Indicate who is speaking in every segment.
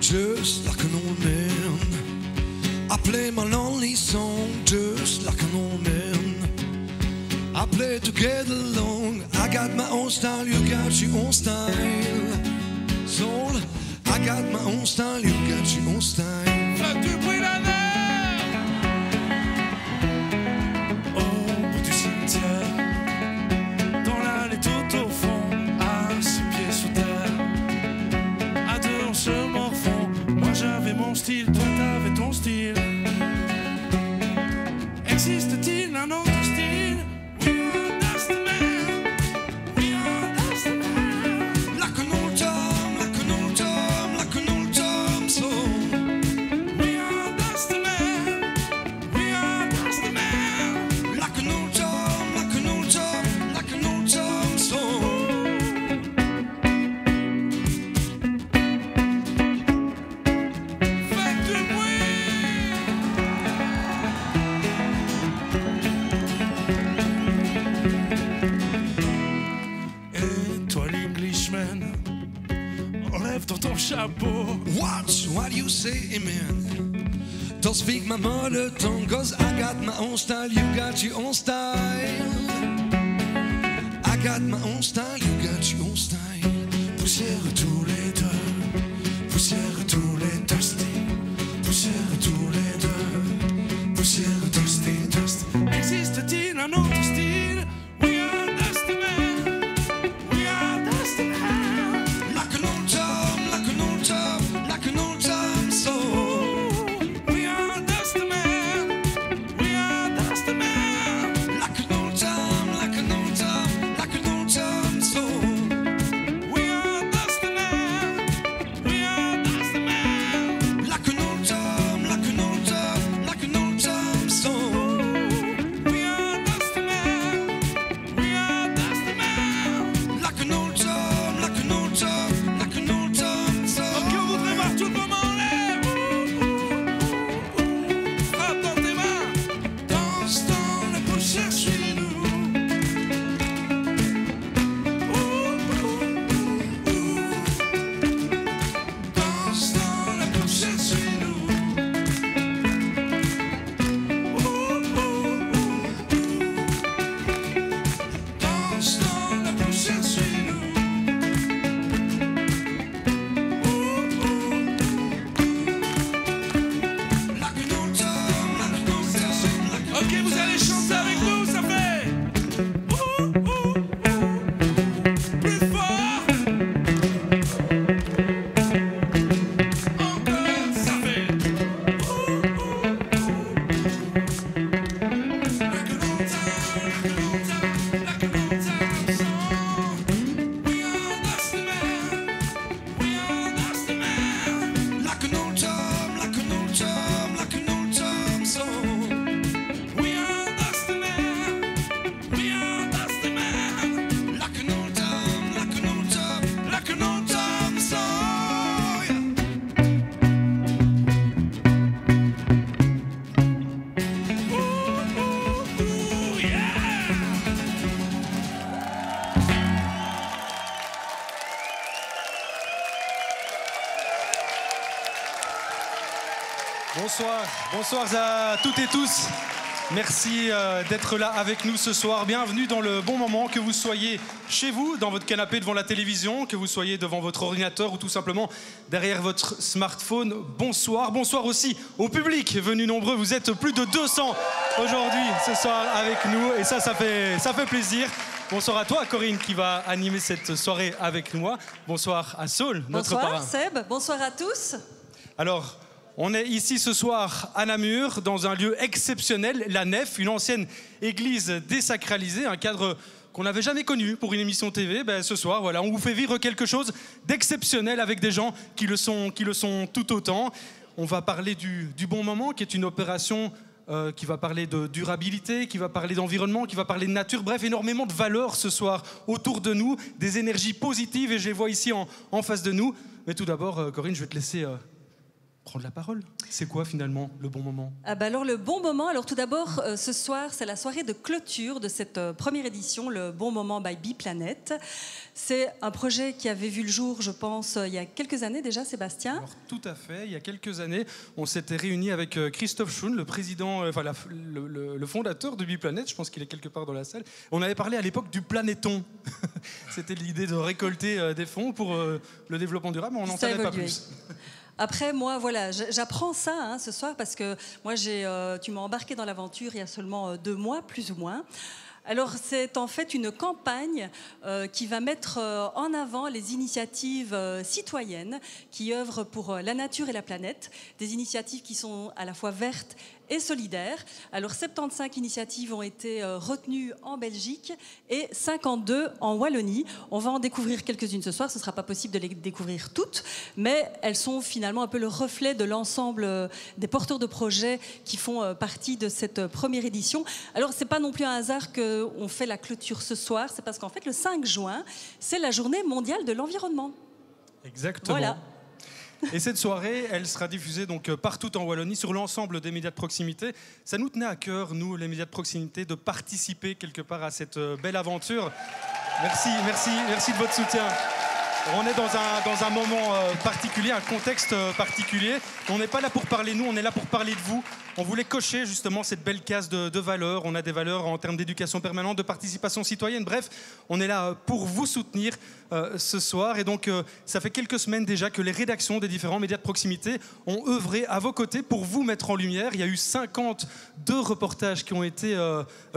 Speaker 1: just like an old man. I play my lonely song just like an old man. I play to get along. I got my own style, you got your own style. Soul, I got my own style, you got your own style.
Speaker 2: Faites du bruit la mer. Au bout du cimetière, dans l'allée tout au fond, à 6 pieds sous terre, à deux on se morfond. Moi j'avais mon style, toi t'avais ton style. Existe-t-il un autre style? We are dust man. We are dust man.
Speaker 1: Like an old time, like an old time, like an old time song.
Speaker 2: We are dust man. We are dust man.
Speaker 1: Like an old time, like an old time, like an old time song.
Speaker 2: Faites du bruit. Et toi l'Englishman, enlève dans ton chapeau.
Speaker 1: What do you say, amen? Don't speak my mother tongue, cause I got my own style, you got your own style. I got my own style, you got your own style.
Speaker 2: Poussière tous les deux, poussière tous les dusty, poussière tous les deux, poussière dusty, dusty. Existe-t-il un autre style? We are dusty man, we are dusty man.
Speaker 1: Like an old time, like an old time, like an old time song.
Speaker 2: We are dusty man, we are dusty man.
Speaker 1: Like an old time, like an old time, like an old time song.
Speaker 2: We are dusty man, we are dusty man.
Speaker 1: Like an old time, like an old time, like an old time song.
Speaker 2: We are dusty man, we are dusty man.
Speaker 1: Like an old time, like an old time, like an old time song.
Speaker 2: Ok, on voudrait voir tout le monde en l'air. Frappe dans tes mains. Danse dans la poussière, suis-nous. Danse dans la poussière, suis-nous. Danse dans la poussière, suis-nous.
Speaker 1: Like an old time, like an old time, like an
Speaker 2: Ok, vous allez chanter avec nous, ça fait. Plus fort. Encore, ça fait. Like an old time, like an old time, like an old time song. We are dusty man, we are dusty man.
Speaker 1: like an old time, like an old time, like an old time song.
Speaker 2: We are dusty man, we are dusty man.
Speaker 1: Like an old time, like an old time, like an old time song.
Speaker 2: Yeah.
Speaker 3: Bonsoir à toutes et tous. Merci d'être là avec nous ce soir. Bienvenue dans le bon moment, que vous soyez chez vous, dans votre canapé devant la télévision, que vous soyez devant votre ordinateur ou tout simplement derrière votre smartphone. Bonsoir. Bonsoir aussi au public venu nombreux. Vous êtes plus de 200 aujourd'hui, ce soir avec nous et ça fait plaisir. Bonsoir à toi, Corinne, qui va animer cette soirée avec nous. Bonsoir à Saul, notre parrain.
Speaker 4: Bonsoir Seb, bonsoir à tous.
Speaker 3: Alors, on est ici ce soir à Namur, dans un lieu exceptionnel, la Nef, une ancienne église désacralisée, un cadre qu'on n'avait jamais connu pour une émission TV. Ce soir, voilà, on vous fait vivre quelque chose d'exceptionnel avec des gens qui le sont tout autant. On va parler du bon moment, qui est une opération qui va parler de durabilité, qui va parler d'environnement, qui va parler de nature, bref, énormément de valeurs ce soir autour de nous, des énergies positives, et je les vois ici en face de nous. Mais tout d'abord, Corinne, je vais te laisser prendre la parole. C'est quoi finalement le bon moment?
Speaker 4: Alors le bon moment, alors tout d'abord ce soir c'est la soirée de clôture de cette première édition, le Bon Moment by Biplanet. C'est un projet qui avait vu le jour, je pense, il y a quelques années déjà, Sébastien.
Speaker 3: Alors, tout à fait, il y a quelques années, on s'était réunis avec Christophe Schoon, le président, le fondateur de Biplanet, je pense qu'il est quelque part dans la salle. On avait parlé à l'époque du planéton. C'était l'idée de récolter des fonds pour le développement durable, mais on n'en savait pas plus.
Speaker 4: Après, moi, voilà, j'apprends ça ce soir parce que moi, tu m'as embarqué dans l'aventure il y a seulement 2 mois, plus ou moins. Alors, c'est en fait une campagne qui va mettre en avant les initiatives citoyennes qui œuvrent pour la nature et la planète, des initiatives qui sont à la fois vertes et solidaires. Alors, 75 initiatives ont été retenues en Belgique et 52 en Wallonie. On va en découvrir quelques-unes ce soir. Ce ne sera pas possible de les découvrir toutes, mais elles sont finalement un peu le reflet de l'ensemble des porteurs de projets qui font partie de cette première édition. Alors, ce n'est pas non plus un hasard qu'on fait la clôture ce soir. C'est parce qu'en fait, le 5 juin, c'est la journée mondiale de l'environnement.
Speaker 3: Exactement.
Speaker 4: Voilà.
Speaker 3: Et cette soirée, elle sera diffusée donc partout en Wallonie, sur l'ensemble des médias de proximité. Ça nous tenait à cœur, nous, les médias de proximité, de participer quelque part à cette belle aventure. Merci de votre soutien. On est dans un moment particulier, un contexte particulier. On n'est pas là pour parler nous, on est là pour parler de vous. On voulait cocher justement cette belle case de valeurs. On a des valeurs en termes d'éducation permanente, de participation citoyenne. Bref, on est là pour vous soutenir ce soir. Et donc, ça fait quelques semaines déjà que les rédactions des différents médias de proximité ont œuvré à vos côtés pour vous mettre en lumière. Il y a eu 52 reportages qui ont été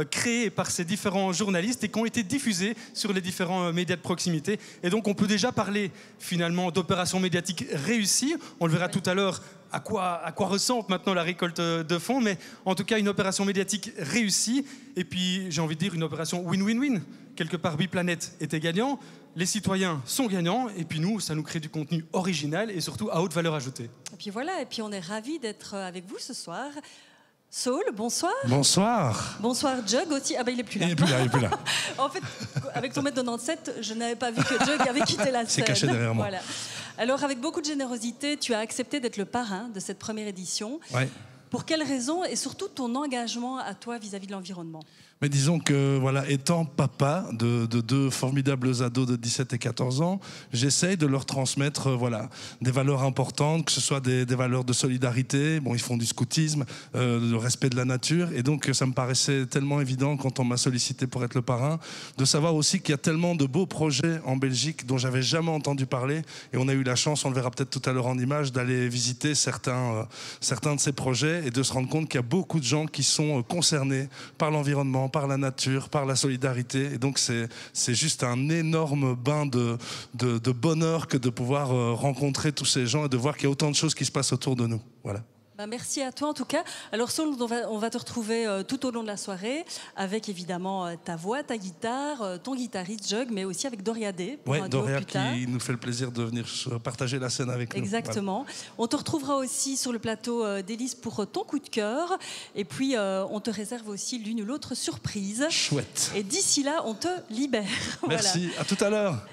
Speaker 3: créés par ces différents journalistes et qui ont été diffusés sur les différents médias de proximité. Et donc, on peut déjà parler finalement d'opérations médiatiques réussies. On le verra tout à l'heure. À quoi ressemble maintenant la récolte de fonds, mais en tout cas une opération médiatique réussie, et puis j'ai envie de dire une opération win-win-win. Quelque part, Biplanet était gagnant, les citoyens sont gagnants, et puis nous, ça nous crée du contenu original et surtout à haute valeur ajoutée.
Speaker 4: Et puis voilà, et puis on est ravis d'être avec vous ce soir. Saul, bonsoir.
Speaker 2: Bonsoir.
Speaker 4: Bonsoir Jug aussi. Ah ben il est plus là.
Speaker 2: Il est plus là.
Speaker 4: En fait, avec ton 1m97, je n'avais pas vu que Jug avait quitté la scène.
Speaker 2: C'est caché derrière moi.
Speaker 4: Voilà. Alors avec beaucoup de générosité, tu as accepté d'être le parrain de cette première édition.
Speaker 2: Ouais.
Speaker 4: Pour quelles raisons et surtout ton engagement à toi vis-à-vis de l'environnement?
Speaker 2: Mais disons que, voilà, étant papa de 2 formidables ados de 17 et 14 ans, j'essaye de leur transmettre des valeurs importantes, que ce soit des valeurs de solidarité. Bon, ils font du scoutisme, le respect de la nature. Et donc, ça me paraissait tellement évident, quand on m'a sollicité pour être le parrain, de savoir aussi qu'il y a tellement de beaux projets en Belgique dont j'avais jamais entendu parler. Et on a eu la chance, on le verra peut-être tout à l'heure en image, d'aller visiter certains de ces projets et de se rendre compte qu'il y a beaucoup de gens qui sont concernés par l'environnement, par la nature, par la solidarité. Et donc, c'est juste un énorme bain de bonheur que de pouvoir rencontrer tous ces gens et de voir qu'il y a autant de choses qui se passent autour de nous. Voilà.
Speaker 4: Merci à toi en tout cas. Alors Saul, on va te retrouver tout au long de la soirée avec évidemment ta voix, ta guitare, ton guitariste Jug, mais aussi avec Doria D.
Speaker 2: Oui, Doria qui nous fait le plaisir de venir partager la scène avec nous.
Speaker 4: Exactement. Voilà. On te retrouvera aussi sur le plateau d'Élise pour ton coup de cœur. Et puis on te réserve aussi l'une ou l'autre surprise.
Speaker 2: Chouette.
Speaker 4: Et d'ici là, on te libère.
Speaker 2: Merci, voilà. À tout à l'heure.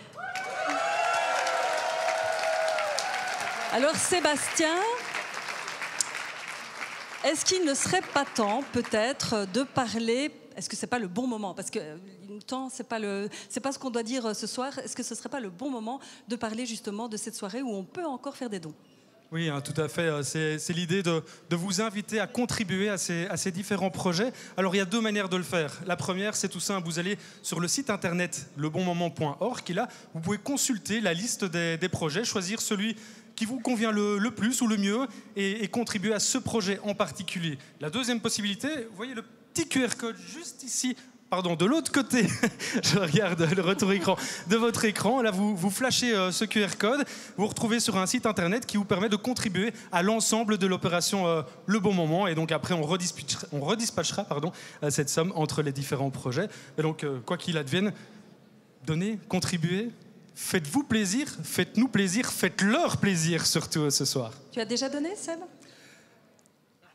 Speaker 4: Alors Sébastien, est-ce qu'il ne serait pas temps, peut-être, de parler... Est-ce que c'est pas le bon moment? Parce que le temps, c'est pas ce qu'on doit dire ce soir. Est-ce que ce serait pas le bon moment de parler justement de cette soirée où on peut encore faire des dons?
Speaker 3: Oui, hein, tout à fait. C'est l'idée de vous inviter à contribuer à ces différents projets. Alors, il y a 2 manières de le faire. La première, c'est tout simple. Vous allez sur le site internet lebonmoment.org, et là, vous pouvez consulter la liste des projets, choisir celui qui vous convient le plus ou le mieux et contribuer à ce projet en particulier. La deuxième possibilité, vous voyez le petit QR code juste ici, pardon, de l'autre côté, je regarde le retour écran de votre écran, là vous flashez ce QR code, vous vous retrouvez sur un site internet qui vous permet de contribuer à l'ensemble de l'opération Le Bon Moment, et donc après on redispatchera cette somme entre les différents projets. Et donc quoi qu'il advienne, donnez, contribuez, faites-vous plaisir, faites-nous plaisir, faites-leur plaisir surtout ce soir.
Speaker 4: Tu as déjà donné, Seb ?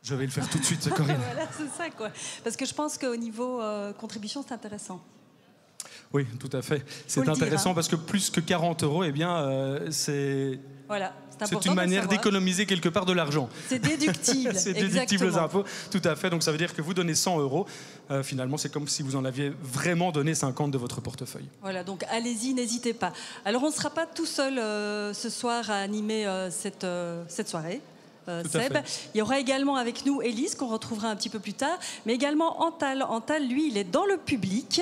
Speaker 3: Je vais le faire tout de suite, Corinne.
Speaker 4: Voilà, c'est ça, quoi. Parce que je pense qu'au niveau contribution, c'est intéressant.
Speaker 3: Oui, tout à fait. C'est intéressant parce que plus que 40 €, eh bien, c'est
Speaker 4: Voilà,
Speaker 3: c'est une manière d'économiser quelque part de l'argent.
Speaker 4: C'est déductible.
Speaker 3: C'est déductible aux impôts, tout à fait. Donc ça veut dire que vous donnez 100 €. Finalement, c'est comme si vous en aviez vraiment donné 50 de votre portefeuille.
Speaker 4: Voilà, donc allez-y, n'hésitez pas. Alors on ne sera pas tout seul ce soir à animer cette soirée. Seb. Il y aura également avec nous Élise, qu'on retrouvera un petit peu plus tard, mais également Antal. Antal, lui, il est dans le public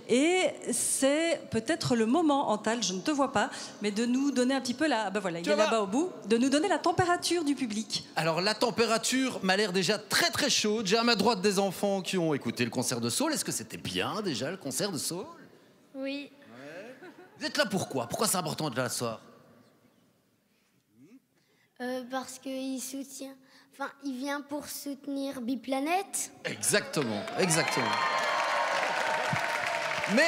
Speaker 4: et c'est peut-être le moment, Antal, je ne te vois pas, mais de nous donner un petit peu voilà, il est là-bas au bout, de nous donner la température du public.
Speaker 5: Alors la température m'a l'air déjà très très chaude. J'ai à ma droite des enfants qui ont écouté le concert de Saul. Est-ce que c'était bien déjà le concert de Saul?
Speaker 6: Oui.
Speaker 5: Ouais. Vous êtes là pourquoi? Pourquoi c'est important de la soir?
Speaker 6: Parce qu'il soutient... Enfin, il vient pour soutenir Biplanète.
Speaker 5: Exactement, exactement. Mais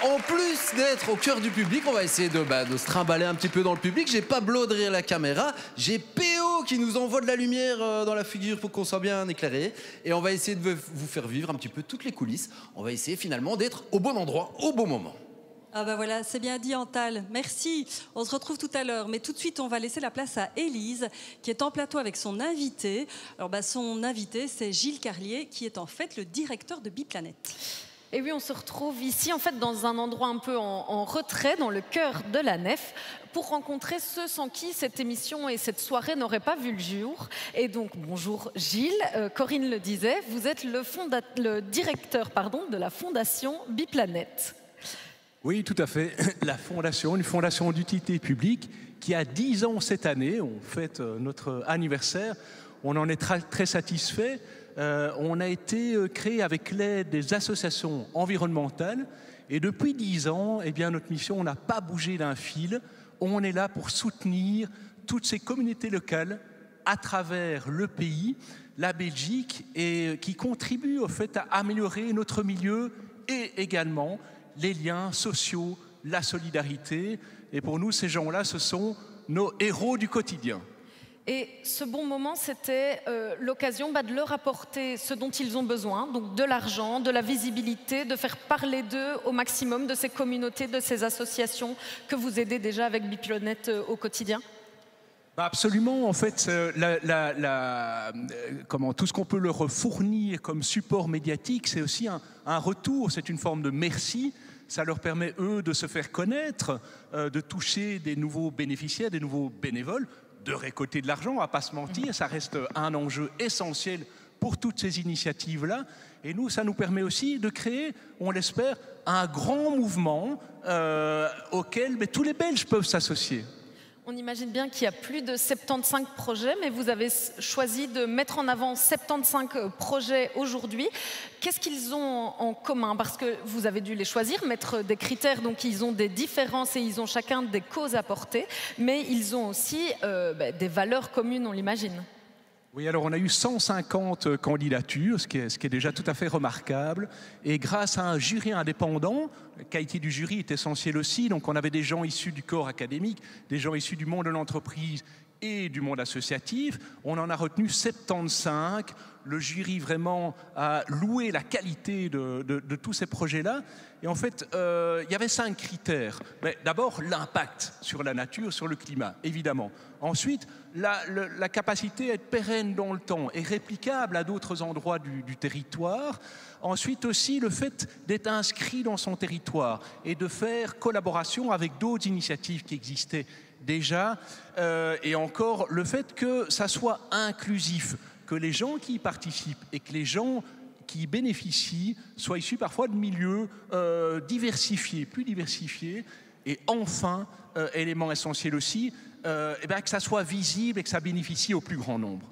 Speaker 5: en plus d'être au cœur du public, on va essayer de se trimballer un petit peu dans le public. J'ai Pablo derrière la caméra, j'ai PO qui nous envoie de la lumière dans la figure pour qu'on soit bien éclairé. Et on va essayer de vous faire vivre un petit peu toutes les coulisses. On va essayer finalement d'être au bon endroit, au bon moment.
Speaker 4: Ah ben voilà, c'est bien dit Antal, merci. On se retrouve tout à l'heure, mais tout de suite on va laisser la place à Élise qui est en plateau avec son invité. Alors son invité c'est Gilles Carlier qui est en fait le directeur de Biplanète.
Speaker 7: Et oui, on se retrouve ici en fait dans un endroit un peu en retrait, dans le cœur de la nef, pour rencontrer ceux sans qui cette émission et cette soirée n'auraient pas vu le jour. Et donc bonjour Gilles, Corinne le disait, vous êtes le directeur de la fondation Biplanète.
Speaker 8: Oui, tout à fait. La fondation, une fondation d'utilité publique qui a 10 ans cette année. On fête notre anniversaire. On en est très satisfait. On a été créé avec l'aide des associations environnementales. Et depuis 10 ans, eh bien, notre mission n'a pas bougé d'un fil. On est là pour soutenir toutes ces communautés locales à travers le pays, la Belgique, et qui contribuent au fait à améliorer notre milieu et également les liens sociaux, la solidarité. Et pour nous, ces gens-là, ce sont nos héros du quotidien.
Speaker 7: Et ce bon moment, c'était l'occasion de leur apporter ce dont ils ont besoin, donc de l'argent, de la visibilité, de faire parler d'eux au maximum, de ces communautés, de ces associations que vous aidez déjà avec Biplanète au quotidien.
Speaker 8: Absolument, en fait, tout ce qu'on peut leur fournir comme support médiatique, c'est aussi un retour, c'est une forme de merci. Ça leur permet, eux, de se faire connaître, de toucher des nouveaux bénéficiaires, des nouveaux bénévoles, de récolter de l'argent, on ne va pas se mentir, ça reste un enjeu essentiel pour toutes ces initiatives-là. Et nous, ça nous permet aussi de créer, on l'espère, un grand mouvement auquel tous les Belges peuvent s'associer.
Speaker 7: On imagine bien qu'il y a plus de 75 projets, mais vous avez choisi de mettre en avant 75 projets aujourd'hui. Qu'est-ce qu'ils ont en commun? Parce que vous avez dû les choisir, mettre des critères, donc ils ont des différences et ils ont chacun des causes à porter, mais ils ont aussi des valeurs communes, on l'imagine.
Speaker 8: Oui, alors on a eu 150 candidatures, ce qui est déjà tout à fait remarquable. Et grâce à un jury indépendant, la qualité du jury est essentielle aussi. Donc on avait des gens issus du corps académique, des gens issus du monde de l'entreprise et du monde associatif. On en a retenu 75. Le jury vraiment a loué la qualité de tous ces projets-là. Et en fait, il y avait 5 critères. D'abord, l'impact sur la nature, sur le climat, évidemment. Ensuite, la capacité à être pérenne dans le temps et réplicable à d'autres endroits du territoire. Ensuite aussi, le fait d'être inscrit dans son territoire et de faire collaboration avec d'autres initiatives qui existaient déjà. Et encore, le fait que ça soit inclusif, que les gens qui y participent et que les gens qui y bénéficient soient issus parfois de milieux diversifiés, plus diversifiés. Et enfin, élément essentiel aussi, que ça soit visible et que ça bénéficie au plus grand nombre.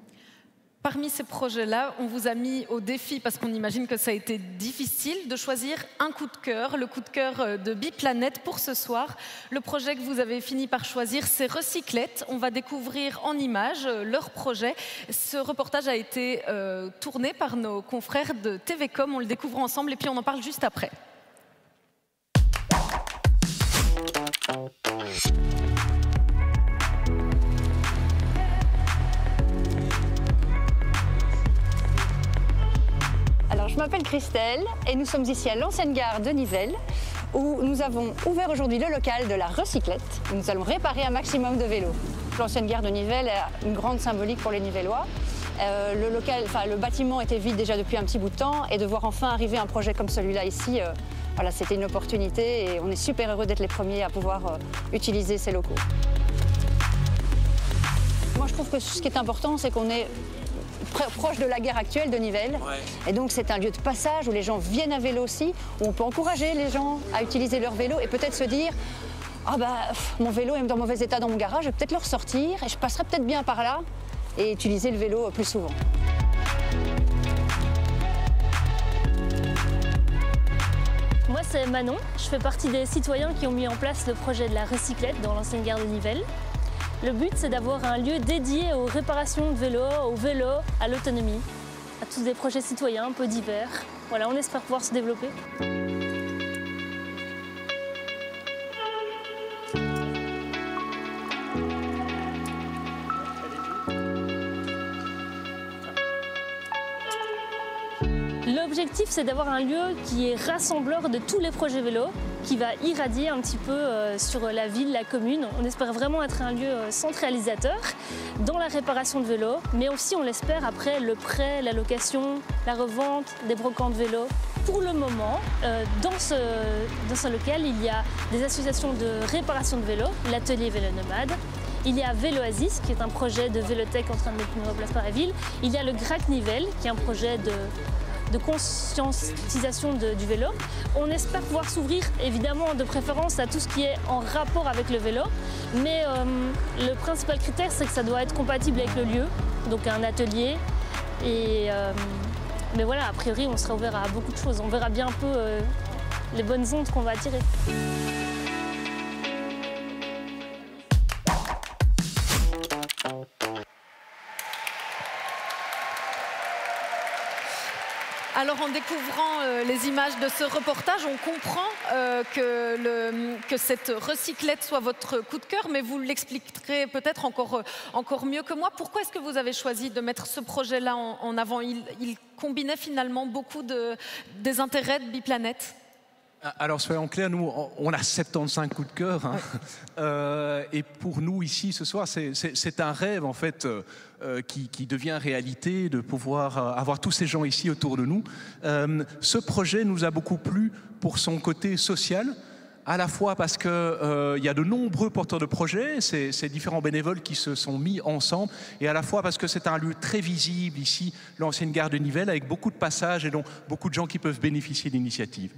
Speaker 7: Parmi ces projets-là, on vous a mis au défi, parce qu'on imagine que ça a été difficile, de choisir un coup de cœur, le coup de cœur de Biplanète pour ce soir. Le projet que vous avez fini par choisir, c'est Recyclette. On va découvrir en images leur projet. Ce reportage a été tourné par nos confrères de TVcom. On le découvre ensemble et puis on en parle juste après.
Speaker 9: Alors, je m'appelle Christelle et nous sommes ici à l'ancienne gare de Nivelles où nous avons ouvert aujourd'hui le local de la recyclette, où nous allons réparer un maximum de vélos. L'ancienne gare de Nivelles a une grande symbolique pour les Nivellois. Le bâtiment était vide déjà depuis un petit bout de temps et de voir enfin arriver un projet comme celui-là ici, voilà, c'était une opportunité et on est super heureux d'être les premiers à pouvoir utiliser ces locaux. Moi je trouve que ce qui est important, c'est qu'on est proche de la gare actuelle de Nivelles. Ouais. Et donc c'est un lieu de passage où les gens viennent à vélo aussi, où on peut encourager les gens à utiliser leur vélo et peut-être se dire « Ah bah, mon vélo est dans mauvais état dans mon garage, je vais peut-être le ressortir et je passerai peut-être bien par là » et utiliser le vélo plus souvent.
Speaker 10: Moi c'est Manon, je fais partie des citoyens qui ont mis en place le projet de la recyclette dans l'ancienne gare de Nivelles. Le but, c'est d'avoir un lieu dédié aux réparations de vélos, au vélo, à l'autonomie, à tous des projets citoyens un peu divers. Voilà, on espère pouvoir se développer. L'objectif, c'est d'avoir un lieu qui est rassembleur de tous les projets vélos, qui va irradier un petit peu sur la ville, la commune. On espère vraiment être un lieu centralisateur dans la réparation de vélos, mais aussi, on l'espère, après le prêt, la location, la revente des brocantes vélos. Pour le moment, dans ce local, il y a des associations de réparation de vélos, l'atelier Vélo Nomade. Il y a Véloasis, qui est un projet de Vélotech en train de mettre en place par la ville. Il y a le GRAC Nivelles, qui est un projet de conscientisation du vélo. On espère pouvoir s'ouvrir évidemment de préférence à tout ce qui est en rapport avec le vélo, mais le principal critère c'est que ça doit être compatible avec le lieu, donc un atelier. Mais voilà, a priori on sera ouvert à beaucoup de choses, on verra bien un peu les bonnes ondes qu'on va attirer.
Speaker 7: Alors en découvrant les images de ce reportage, on comprend que cette recyclette soit votre coup de cœur, mais vous l'expliquerez peut-être encore mieux que moi. Pourquoi est-ce que vous avez choisi de mettre ce projet-là en avant? Il combinait finalement beaucoup des intérêts de Biplanète.
Speaker 8: Alors soyons clairs, nous on a 75 coups de cœur hein. Et pour nous ici ce soir c'est un rêve en fait qui devient réalité, de pouvoir avoir tous ces gens ici autour de nous. Ce projet nous a beaucoup plu pour son côté social, à la fois parce qu'il y a de nombreux porteurs de projets, ces différents bénévoles qui se sont mis ensemble, et à la fois parce que c'est un lieu très visible ici, l'ancienne gare de Nivelles, avec beaucoup de passages et donc beaucoup de gens qui peuvent bénéficier de l'initiative.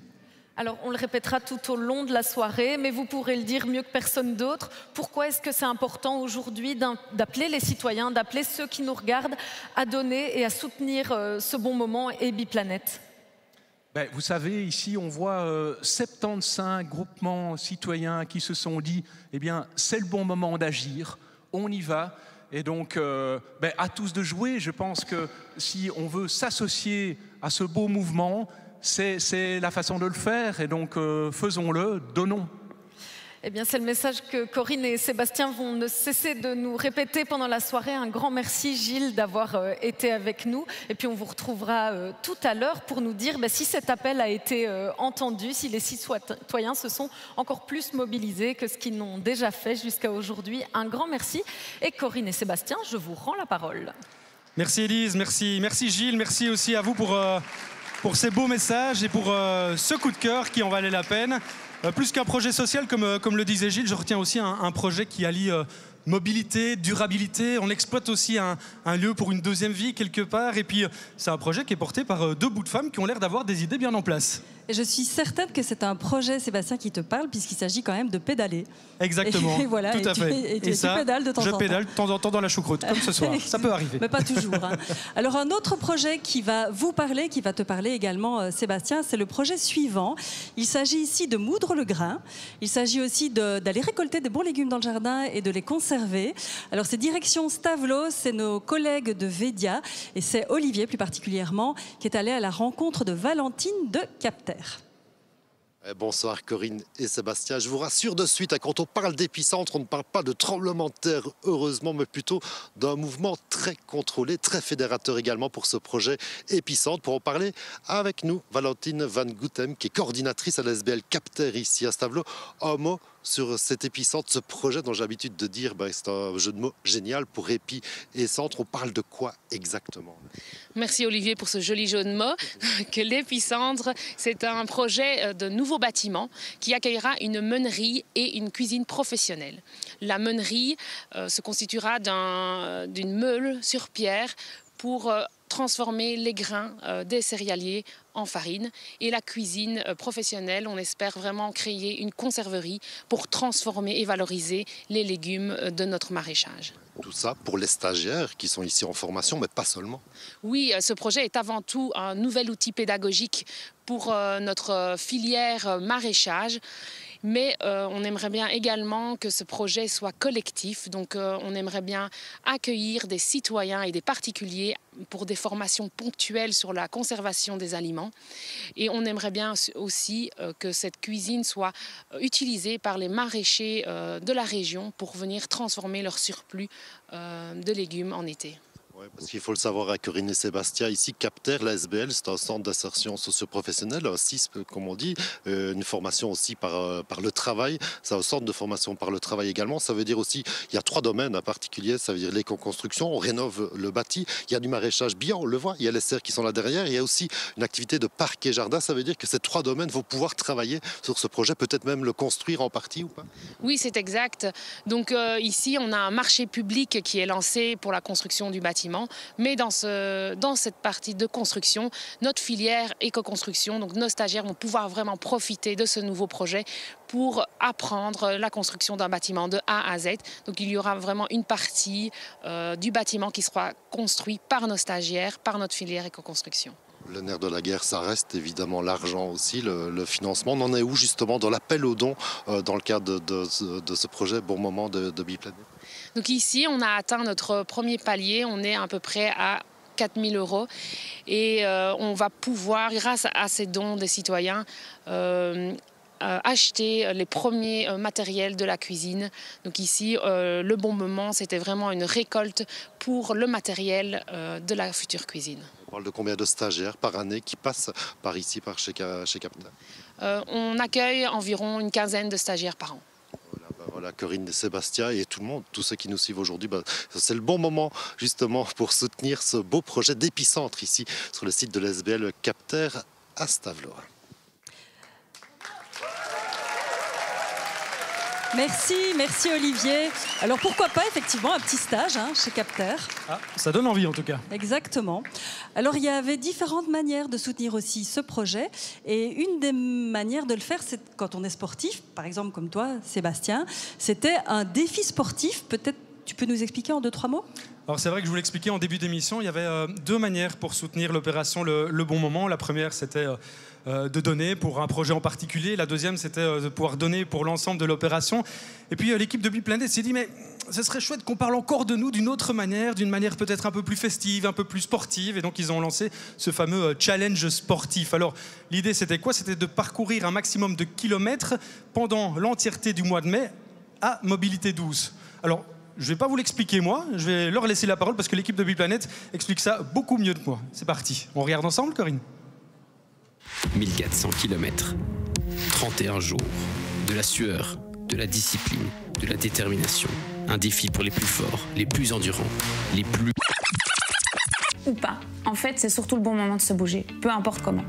Speaker 7: Alors, on le répétera tout au long de la soirée, mais vous pourrez le dire mieux que personne d'autre. Pourquoi est-ce que c'est important aujourd'hui d'appeler les citoyens, d'appeler ceux qui nous regardent à donner et à soutenir ce bon moment et Biplanète?
Speaker 8: Vous savez, ici, on voit 75 groupements citoyens qui se sont dit « Eh bien, c'est le bon moment d'agir, on y va ». Et donc, à tous de jouer. Je pense que si on veut s'associer à ce beau mouvement, c'est la façon de le faire, et donc faisons-le, donnons.
Speaker 7: Eh bien, c'est le message que Corinne et Sébastien vont ne cesser de nous répéter pendant la soirée. Un grand merci, Gilles, d'avoir été avec nous. Et puis, on vous retrouvera tout à l'heure pour nous dire si cet appel a été entendu, si les citoyens se sont encore plus mobilisés que ce qu'ils n'ont déjà fait jusqu'à aujourd'hui. Un grand merci. Et Corinne et Sébastien, je vous rends la parole.
Speaker 3: Merci Élise, merci Gilles, merci aussi à vous pour ces beaux messages et pour ce coup de cœur qui en valait la peine. Plus qu'un projet social, comme le disait Gilles, je retiens aussi un projet qui allie mobilité, durabilité. On exploite aussi un lieu pour une deuxième vie quelque part. Et puis, c'est un projet qui est porté par deux bouts de femmes qui ont l'air d'avoir des idées bien en place.
Speaker 4: Et je suis certaine que c'est un projet, Sébastien, qui te parle, puisqu'il s'agit quand même de pédaler.
Speaker 3: Exactement,
Speaker 4: et voilà,
Speaker 3: tout à fait.
Speaker 4: Et tu pédales de temps en temps.
Speaker 3: Je pédale de temps en temps dans la choucroute, comme ce soir. Ça peut arriver.
Speaker 4: Mais pas toujours. Hein. Alors, un autre projet qui va vous parler, qui va te parler également, Sébastien, c'est le projet suivant. Il s'agit ici de moudre le grain. Il s'agit aussi d'aller récolter des bons légumes dans le jardin et de les conserver. Alors, c'est direction Stavelot, c'est nos collègues de Védia, et c'est Olivier, plus particulièrement, qui est allé à la rencontre de Valentine de Capter.
Speaker 11: Bonsoir Corinne et Sébastien. Je vous rassure de suite, quand on parle d'épicentre, on ne parle pas de tremblement de terre, heureusement, mais plutôt d'un mouvement très contrôlé, très fédérateur également pour ce projet épicentre. Pour en parler avec nous, Valentine Van Gouthem, qui est coordinatrice à l'SBL Capter ici à Stavelot. Un mot sur cet épicentre, ce projet dont j'ai l'habitude de dire, c'est un jeu de mots génial pour épi et centre. On parle de quoi exactement?
Speaker 12: Merci Olivier pour ce joli jeu de mots. Que l'épicentre, c'est un projet de nouveau bâtiment qui accueillera une meunerie et une cuisine professionnelle. La meunerie se constituera d'une meule sur pierre pour transformer les grains des céréaliers en farine. Et la cuisine professionnelle, on espère vraiment créer une conserverie pour transformer et valoriser les légumes de notre maraîchage.
Speaker 11: Tout ça pour les stagiaires qui sont ici en formation, mais pas seulement.
Speaker 12: Oui, ce projet est avant tout un nouvel outil pédagogique pour notre filière maraîchage. Mais on aimerait bien également que ce projet soit collectif. Donc on aimerait bien accueillir des citoyens et des particuliers pour des formations ponctuelles sur la conservation des aliments. Et on aimerait bien aussi que cette cuisine soit utilisée par les maraîchers de la région pour venir transformer leur surplus de légumes en été.
Speaker 11: Ouais, parce qu'il faut le savoir à Corinne et Sébastien, ici Capter, la SBL, c'est un centre d'insertion socio-professionnelle, un CISP comme on dit, une formation aussi par le travail, c'est un centre de formation par le travail également. Ça veut dire aussi, il y a 3 domaines en particulier, ça veut dire l'éco-construction, on rénove le bâti, il y a du maraîchage bio, on le voit, il y a les serres qui sont là derrière, il y a aussi une activité de parc et jardin, ça veut dire que ces 3 domaines vont pouvoir travailler sur ce projet, peut-être même le construire en partie ou pas?
Speaker 12: Oui, c'est exact. Donc ici, on a un marché public qui est lancé pour la construction du bâtiment. Mais dans cette partie de construction, notre filière éco-construction, donc nos stagiaires vont pouvoir vraiment profiter de ce nouveau projet pour apprendre la construction d'un bâtiment de A à Z. Donc il y aura vraiment une partie du bâtiment qui sera construit par nos stagiaires, par notre filière éco-construction.
Speaker 11: Le nerf de la guerre, ça reste évidemment l'argent aussi, le financement. On en est où justement dans l'appel aux dons dans le cadre de ce projet Bon Moment de Biplanète?
Speaker 12: Donc ici, on a atteint notre premier palier, on est à peu près à 4 000 € et on va pouvoir, grâce à ces dons des citoyens, acheter les premiers matériels de la cuisine. Donc ici, le Bon Moment, c'était vraiment une récolte pour le matériel de la future cuisine.
Speaker 11: On parle de combien de stagiaires par année qui passent par ici, chez Capter?
Speaker 12: On accueille environ une quinzaine de stagiaires par an.
Speaker 11: Voilà, Corinne et Sébastien et tout le monde, tous ceux qui nous suivent aujourd'hui, c'est le bon moment justement pour soutenir ce beau projet d'épicentre ici sur le site de l'SBL Capter à Stavelot.
Speaker 4: Merci Olivier. Alors pourquoi pas effectivement un petit stage chez Capter.
Speaker 3: Ah, ça donne envie en tout cas.
Speaker 4: Exactement. Alors il y avait différentes manières de soutenir aussi ce projet et une des manières de le faire, c'est quand on est sportif, par exemple comme toi Sébastien, c'était un défi sportif. Peut-être tu peux nous expliquer en 2-3 mots?
Speaker 3: Alors c'est vrai que je vous l'expliquais en début d'émission, il y avait 2 manières pour soutenir l'opération le Bon Moment. La première c'était de donner pour un projet en particulier. La deuxième c'était de pouvoir donner pour l'ensemble de l'opération. Et puis l'équipe de Biplanète s'est dit mais ce serait chouette qu'on parle encore de nous d'une autre manière, d'une manière peut-être un peu plus festive, un peu plus sportive. Et donc ils ont lancé ce fameux challenge sportif. Alors l'idée c'était quoi? C'était de parcourir un maximum de kilomètres pendant l'entièreté du mois de mai à mobilité douce. Alors je ne vais pas vous l'expliquer moi, je vais leur laisser la parole parce que l'équipe de Biplanète explique ça beaucoup mieux que moi. C'est parti. On regarde ensemble, Corinne?
Speaker 13: 1400 km, 31 jours, de la sueur, de la discipline, de la détermination. Un défi pour les plus forts, les plus endurants, les plus...
Speaker 14: Ou pas. En fait, c'est surtout le bon moment de se bouger, peu importe comment.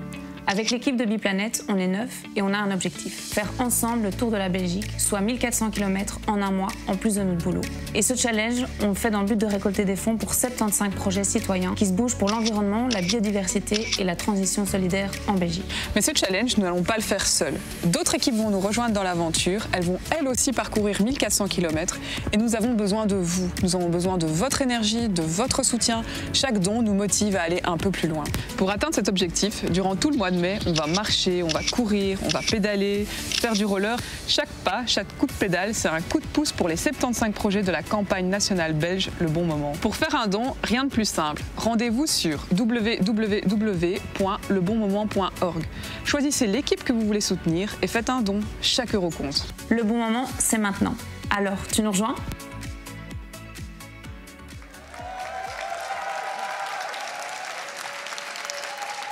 Speaker 14: Avec l'équipe de Biplanète, on est 9 et on a un objectif. Faire ensemble le tour de la Belgique, soit 1400 km en un mois, en plus de notre boulot. Et ce challenge, on le fait dans le but de récolter des fonds pour 75 projets citoyens qui se bougent pour l'environnement, la biodiversité et la transition solidaire en Belgique.
Speaker 15: Mais ce challenge, nous n'allons pas le faire seuls. D'autres équipes vont nous rejoindre dans l'aventure. Elles vont elles aussi parcourir 1400 km et nous avons besoin de vous. Nous avons besoin de votre énergie, de votre soutien. Chaque don nous motive à aller un peu plus loin. Pour atteindre cet objectif, durant tout le mois de de mai, on va marcher, on va courir, on va pédaler, faire du roller. Chaque pas, chaque coup de pédale, c'est un coup de pouce pour les 75 projets de la campagne nationale belge Le Bon Moment. Pour faire un don, rien de plus simple. Rendez-vous sur www.lebonmoment.org. Choisissez l'équipe que vous voulez soutenir et faites un don. Chaque euro compte.
Speaker 14: Le bon moment, c'est maintenant. Alors, tu nous rejoins ?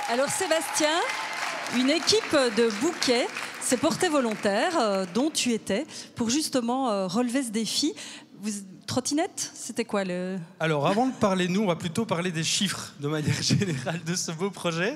Speaker 4: Alors Sébastien, une équipe de bouquets s'est portée volontaire, dont tu étais, pour justement relever ce défi. Trottinette, c'était quoi le...
Speaker 3: Alors, avant de parler de nous, on va plutôt parler des chiffres de manière générale de ce beau projet.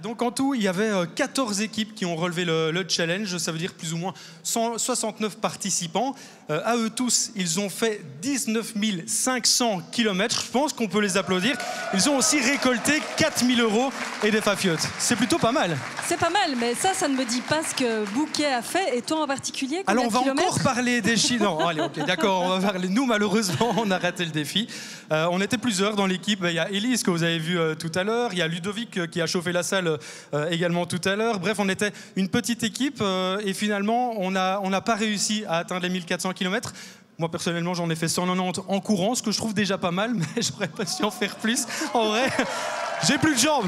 Speaker 3: Donc, en tout, il y avait 14 équipes qui ont relevé le challenge. Ça veut dire plus ou moins 169 participants. À eux tous, ils ont fait 19 500 km. Je pense qu'on peut les applaudir. Ils ont aussi récolté 4 000 € et des fafiotes. C'est plutôt pas mal.
Speaker 4: C'est pas mal, mais ça ne me dit pas ce que Bouquet a fait. Et toi en particulier, combien
Speaker 3: Alors, on va
Speaker 4: de kilomètres?
Speaker 3: encore parler des chiffres. Non, allez, ok, d'accord, on va parler. Nous, malheureusement, on a raté le défi. On était plusieurs dans l'équipe. Il y a Élise, que vous avez vu tout à l'heure. Il y a Ludovic, qui a chauffé la salle également tout à l'heure. Bref, on était une petite équipe et finalement, on n'a pas réussi à atteindre les 1400 km. Moi, personnellement, j'en ai fait 190 en courant, ce que je trouve déjà pas mal, mais j'aurais pas su en faire plus. En vrai, j'ai plus de jambes.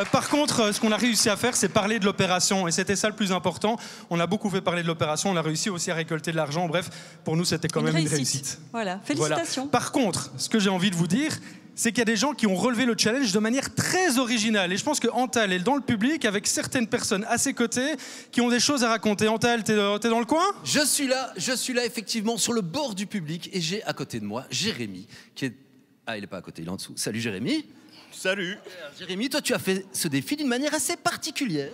Speaker 3: Par contre, ce qu'on a réussi à faire, c'est parler de l'opération. Et c'était ça le plus important. On a beaucoup fait parler de l'opération. On a réussi aussi à récolter de l'argent. Bref, pour nous, c'était quand même une réussite.
Speaker 4: Voilà, félicitations.
Speaker 3: Voilà. Par contre, ce que j'ai envie de vous dire, c'est qu'il y a des gens qui ont relevé le challenge de manière très originale. Et je pense que Antal est dans le public avec certaines personnes à ses côtés qui ont des choses à raconter. Antal, t'es dans le coin ?
Speaker 5: Je suis là effectivement sur le bord du public et j'ai à côté de moi Jérémy qui est... Ah, il n'est pas à côté, il est en dessous. Salut Jérémy.
Speaker 16: Salut.
Speaker 5: Jérémy, toi tu as fait ce défi d'une manière assez particulière.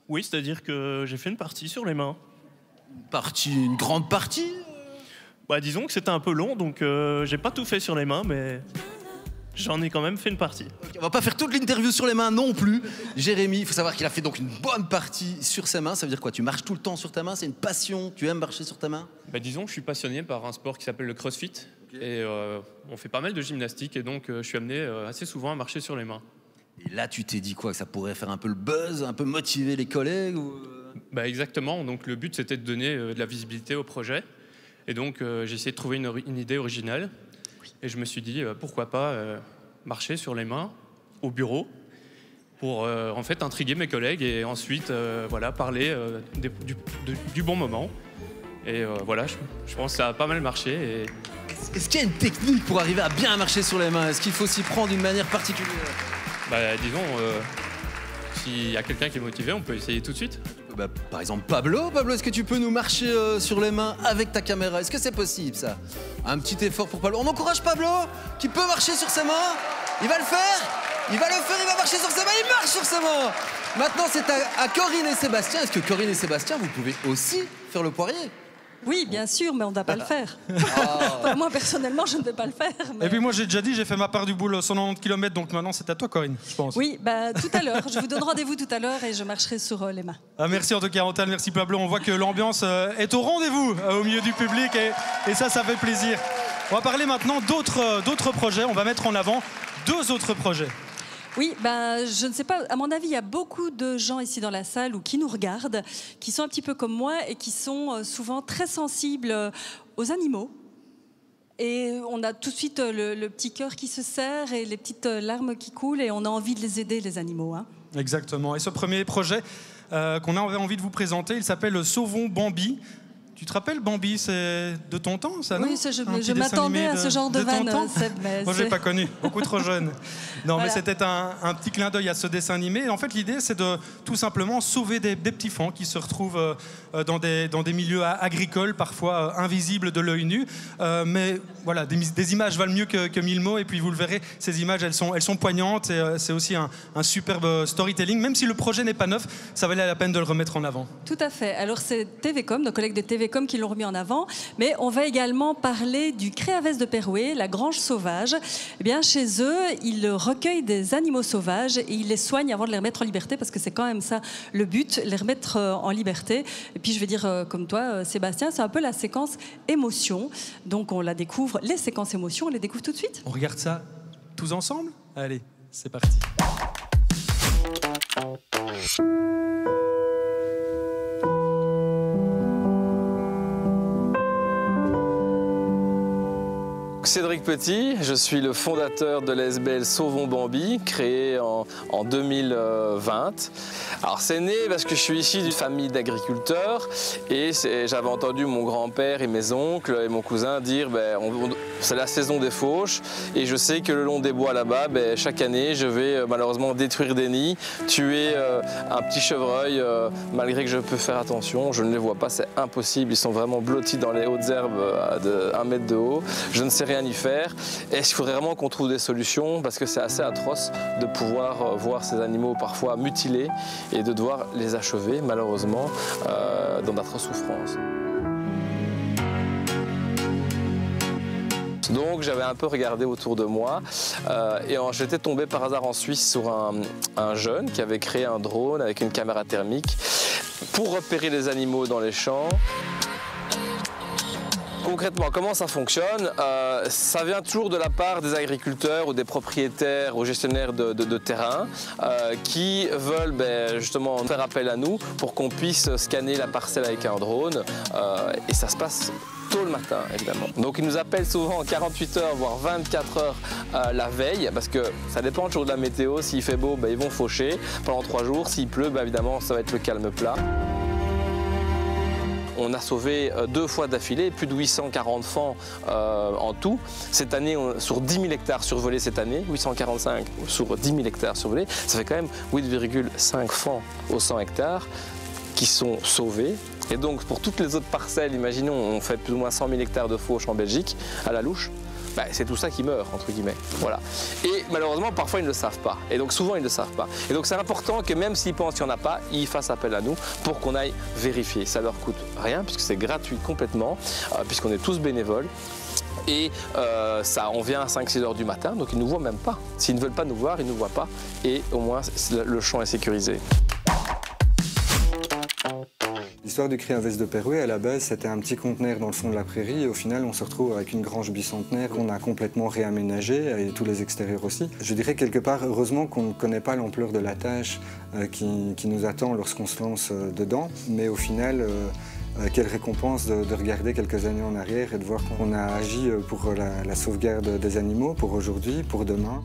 Speaker 16: Oui, c'est-à-dire que j'ai fait une partie sur les mains.
Speaker 5: Une grande partie
Speaker 16: Bah disons que c'était un peu long, donc j'ai pas tout fait sur les mains, mais... J'en ai quand même fait une partie.
Speaker 5: Okay, on va pas faire toute l'interview sur les mains non plus. Jérémy, il faut savoir qu'il a fait donc une bonne partie sur ses mains. Ça veut dire quoi? Tu marches tout le temps sur ta main? C'est une passion? Tu aimes marcher sur ta main?
Speaker 17: Bah, disons que je suis passionné par un sport qui s'appelle le crossfit. Okay. Et on fait pas mal de gymnastique et donc je suis amené assez souvent à marcher sur les mains.
Speaker 5: Et là, tu t'es dit quoi? Que ça pourrait faire un peu le buzz, un peu motiver les collègues ou...
Speaker 17: Bah, exactement. Donc le but, c'était de donner de la visibilité au projet. Et donc j'ai essayé de trouver une idée originale. Et je me suis dit, pourquoi pas marcher sur les mains au bureau pour en fait intriguer mes collègues et ensuite voilà, parler du bon moment. Et voilà, je pense que ça a pas mal marché. Et...
Speaker 5: Est-ce qu'il y a une technique pour arriver à bien marcher sur les mains? Est-ce qu'il faut s'y prendre d'une manière particulière?
Speaker 17: Bah, disons, s'il y a quelqu'un qui est motivé, on peut essayer tout de suite.
Speaker 5: Bah, par exemple, Pablo, est-ce que tu peux nous marcher sur les mains avec ta caméra? Est-ce que c'est possible, ça? Un petit effort pour Pablo. On encourage Pablo, qui peut marcher sur ses mains. Il va le faire, il va marcher sur ses mains, il marche sur ses mains. Maintenant, c'est à Corinne et Sébastien. Est-ce que Corinne et Sébastien, vous pouvez aussi faire le poirier?
Speaker 4: Oui, bien sûr, mais on ne va pas le faire. Enfin, moi, personnellement, je ne vais pas le faire. Mais...
Speaker 3: Et puis moi, j'ai déjà dit, j'ai fait ma part du boulot, 190 km, donc maintenant, c'est à toi, Corinne, je pense.
Speaker 4: Oui, bah, tout à l'heure. Je vous donne rendez-vous tout à l'heure et je marcherai sur les mains.
Speaker 3: Ah, merci en tout cas, Antal, merci Pablo. On voit que l'ambiance est au rendez-vous au milieu du public et ça fait plaisir. On va parler maintenant d'autres projets. On va mettre en avant 2 autres projets.
Speaker 4: Oui, ben, je ne sais pas, à mon avis, il y a beaucoup de gens ici dans la salle ou qui nous regardent, qui sont un petit peu comme moi et qui sont souvent très sensibles aux animaux. Et on a tout de suite le petit cœur qui se serre et les petites larmes qui coulent et on a envie de les aider, les animaux. Hein.
Speaker 3: Exactement. Et ce premier projet qu'on a envie de vous présenter, il s'appelle Sauvons Bambi. Tu te rappelles, Bambi, c'est de ton temps, ça, non?
Speaker 4: Oui, je m'attendais à ce genre de vanne.
Speaker 3: Moi, je l'ai pas connu, beaucoup trop jeune. Non, voilà. Mais c'était un petit clin d'œil à ce dessin animé. Et en fait, l'idée, c'est de tout simplement sauver des petits fonds qui se retrouvent dans des milieux agricoles, parfois invisibles de l'œil nu. Mais voilà, des images valent mieux que 1000 mots. Et puis, vous le verrez, ces images, elles sont poignantes. Et c'est aussi un superbe storytelling. Même si le projet n'est pas neuf, ça valait la peine de le remettre en avant.
Speaker 4: Tout à fait. Alors, c'est TVcom, nos collègues de TVcom, qui l'ont remis en avant, mais on va également parler du Créavès de Perouet, la grange sauvage. Eh bien, chez eux, ils recueillent des animaux sauvages et ils les soignent avant de les remettre en liberté, parce que c'est quand même ça le but, les remettre en liberté. Et puis, je vais dire comme toi, Sébastien, c'est un peu la séquence émotion. Donc, on la découvre, les séquences émotion, on les découvre tout de suite.
Speaker 3: On regarde ça tous ensemble? Allez, c'est parti.
Speaker 18: Cédric Petit, je suis le fondateur de l'ASBL Sauvons Bambi, créée en 2020. Alors c'est né parce que je suis issu d'une famille d'agriculteurs et j'avais entendu mon grand-père et mes oncles et mon cousin dire c'est la saison des fauches et je sais que le long des bois là-bas, chaque année je vais malheureusement détruire des nids, tuer un petit chevreuil malgré que je peux faire attention, je ne les vois pas, c'est impossible, ils sont vraiment blottis dans les hautes herbes de 1 mètre de haut, je ne sais rien y faire et il faudrait vraiment qu'on trouve des solutions parce que c'est assez atroce de pouvoir voir ces animaux parfois mutilés et de devoir les achever malheureusement dans d'atroces souffrances. Donc j'avais un peu regardé autour de moi et j'étais tombé par hasard en Suisse sur un jeune qui avait créé un drone avec une caméra thermique pour repérer les animaux dans les champs. Concrètement, comment ça fonctionne? Ça vient toujours de la part des agriculteurs ou des propriétaires ou gestionnaires de terrain qui veulent justement faire appel à nous pour qu'on puisse scanner la parcelle avec un drone et ça se passe tôt le matin évidemment. Donc ils nous appellent souvent en 48 heures voire 24 heures la veille parce que ça dépend toujours de la météo, s'il fait beau ils vont faucher pendant 3 jours, s'il pleut évidemment ça va être le calme plat. On a sauvé 2 fois d'affilée, plus de 840 faons en tout. Cette année, sur 10 000 hectares survolés cette année, 845 sur 10 000 hectares survolés, ça fait quand même 8,5 faons aux 100 hectares qui sont sauvés. Et donc pour toutes les autres parcelles, imaginons, on fait plus ou moins 100 000 hectares de fauches en Belgique, à la louche. C'est tout ça qui meurt, entre guillemets. Voilà. Et malheureusement, parfois, ils ne le savent pas. Et donc, souvent, ils ne le savent pas. Et donc, c'est important que même s'ils pensent qu'il n'y en a pas, ils fassent appel à nous pour qu'on aille vérifier. Ça leur coûte rien, puisque c'est gratuit complètement, puisqu'on est tous bénévoles. Et on vient à 5-6 heures du matin, donc ils ne nous voient même pas. S'ils ne veulent pas nous voir, ils ne nous voient pas. Et au moins, le champ est sécurisé.
Speaker 19: L'histoire du Criavès de Perouet, à la base, c'était un petit conteneur dans le fond de la prairie et au final, on se retrouve avec une grange bicentenaire qu'on a complètement réaménagée et tous les extérieurs aussi. Je dirais quelque part, heureusement qu'on ne connaît pas l'ampleur de la tâche qui nous attend lorsqu'on se lance dedans, mais au final, quelle récompense de regarder quelques années en arrière et de voir qu'on a agi pour la sauvegarde des animaux, pour aujourd'hui, pour demain.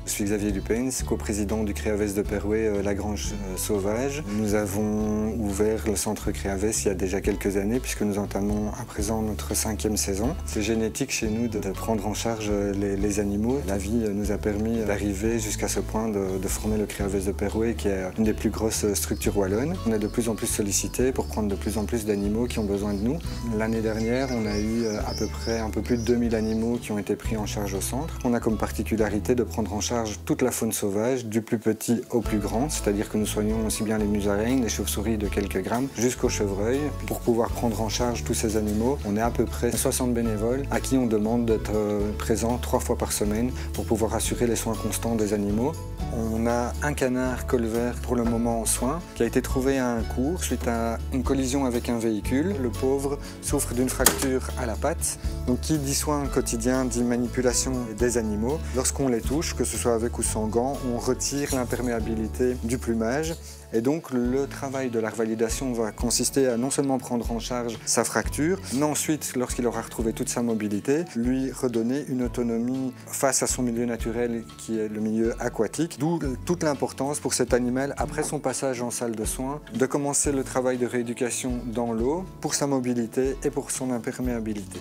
Speaker 19: Je suis Xavier Lupens, coprésident du Criavès de Perouet, la Grange Sauvage. Nous avons ouvert le centre Criavès il y a déjà quelques années puisque nous entamons à présent notre 5e saison. C'est génétique chez nous de prendre en charge les animaux. La vie nous a permis d'arriver jusqu'à ce point de former le Criavès de Perouet qui est une des plus grosses structures wallonnes. On est de plus en plus sollicités pour prendre de plus en plus d'animaux qui ont besoin de nous. L'année dernière, on a eu à peu près un peu plus de 2000 animaux qui ont été pris en charge au centre. On a comme particularité de prendre en charge toute la faune sauvage, du plus petit au plus grand, c'est-à-dire que nous soignons aussi bien les musaraignes, les chauves-souris de quelques grammes, jusqu'aux chevreuils. Pour pouvoir prendre en charge tous ces animaux, on est à peu près 60 bénévoles à qui on demande d'être présents 3 fois par semaine pour pouvoir assurer les soins constants des animaux. On a un canard colvert pour le moment en soins qui a été trouvé à un cours suite à une collision avec un véhicule. Le pauvre souffre d'une fracture à la patte. Donc qui dit soins quotidiens dit manipulation des animaux. Lorsqu'on les touche, que ce soit avec ou sans gants, on retire l'imperméabilité du plumage. Et donc le travail de la revalidation va consister à non seulement prendre en charge sa fracture, mais ensuite, lorsqu'il aura retrouvé toute sa mobilité, lui redonner une autonomie face à son milieu naturel qui est le milieu aquatique. D'où toute l'importance pour cet animal, après son passage en salle de soins, de commencer le travail de rééducation dans l'eau pour sa mobilité et pour son imperméabilité.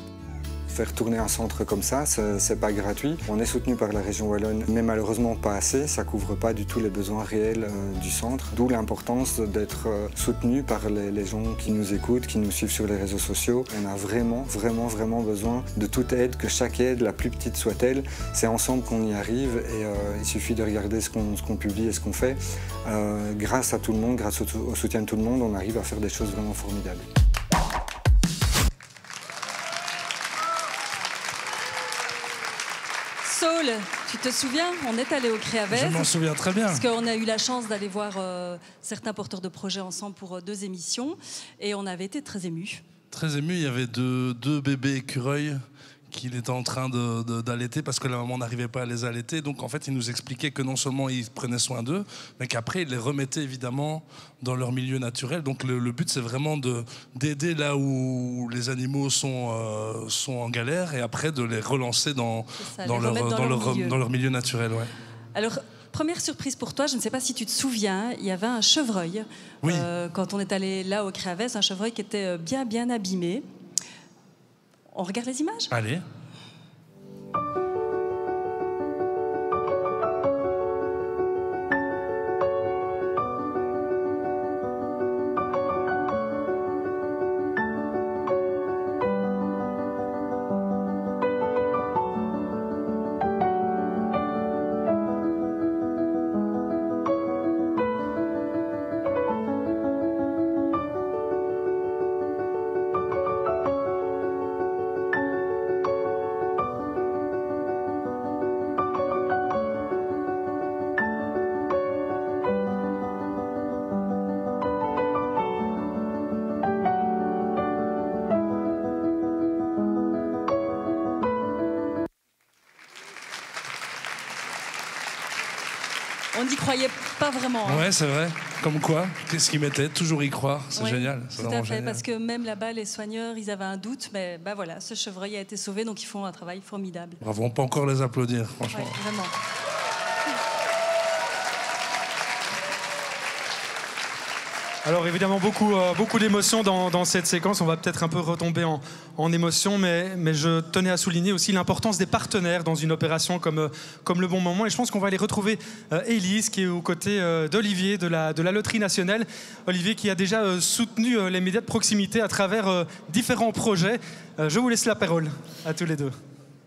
Speaker 19: Faire tourner un centre comme ça, c'est pas gratuit. On est soutenu par la région wallonne, mais malheureusement pas assez. Ça couvre pas du tout les besoins réels du centre. D'où l'importance d'être soutenu par les gens qui nous écoutent, qui nous suivent sur les réseaux sociaux. On a vraiment besoin de toute aide, que chaque aide, la plus petite soit-elle. C'est ensemble qu'on y arrive et il suffit de regarder ce qu'on publie et ce qu'on fait. Grâce à tout le monde, grâce au soutien de tout le monde, on arrive à faire des choses vraiment formidables.
Speaker 4: Saul, tu te souviens, on est allé au Criavès.
Speaker 1: Je m'en souviens très bien.
Speaker 4: Parce qu'on a eu la chance d'aller voir certains porteurs de projets ensemble pour 2 émissions. Et on avait été très émus.
Speaker 1: Très ému, il y avait deux bébés écureuils qu'il était en train d'allaiter parce que la maman n'arrivait pas à les allaiter. Donc en fait, il nous expliquait que non seulement il prenait soin d'eux, mais qu'après, il les remettait évidemment dans leur milieu naturel. Donc le but, c'est vraiment d'aider là où les animaux sont en galère et après de les relancer dans leur milieu naturel. Ouais.
Speaker 4: Alors, première surprise pour toi, je ne sais pas si tu te souviens, il y avait un chevreuil.
Speaker 1: Oui.
Speaker 4: Quand on est allé là au Créavès, un chevreuil qui était bien abîmé. On regarde les images ?
Speaker 1: Allez.
Speaker 4: On n'y croyait pas vraiment. Hein.
Speaker 1: Ouais, c'est vrai. Comme quoi, qu'est-ce qu'ils mettaient ? Toujours y croire. C'est génial.
Speaker 4: Tout à fait, parce que même là-bas, les soigneurs, ils avaient un doute, mais bah voilà, ce chevreuil a été sauvé, donc ils font un travail formidable.
Speaker 1: Bravo, on peut encore les applaudir, franchement.
Speaker 4: Ouais, vraiment.
Speaker 3: Alors évidemment, beaucoup d'émotions dans cette séquence. On va peut-être un peu retomber en émotion, mais je tenais à souligner aussi l'importance des partenaires dans une opération comme Le Bon Moment. Et je pense qu'on va aller retrouver Élise, qui est aux côtés d'Olivier de la Loterie Nationale. Olivier qui a déjà soutenu les médias de proximité à travers différents projets. Je vous laisse la parole à tous les deux.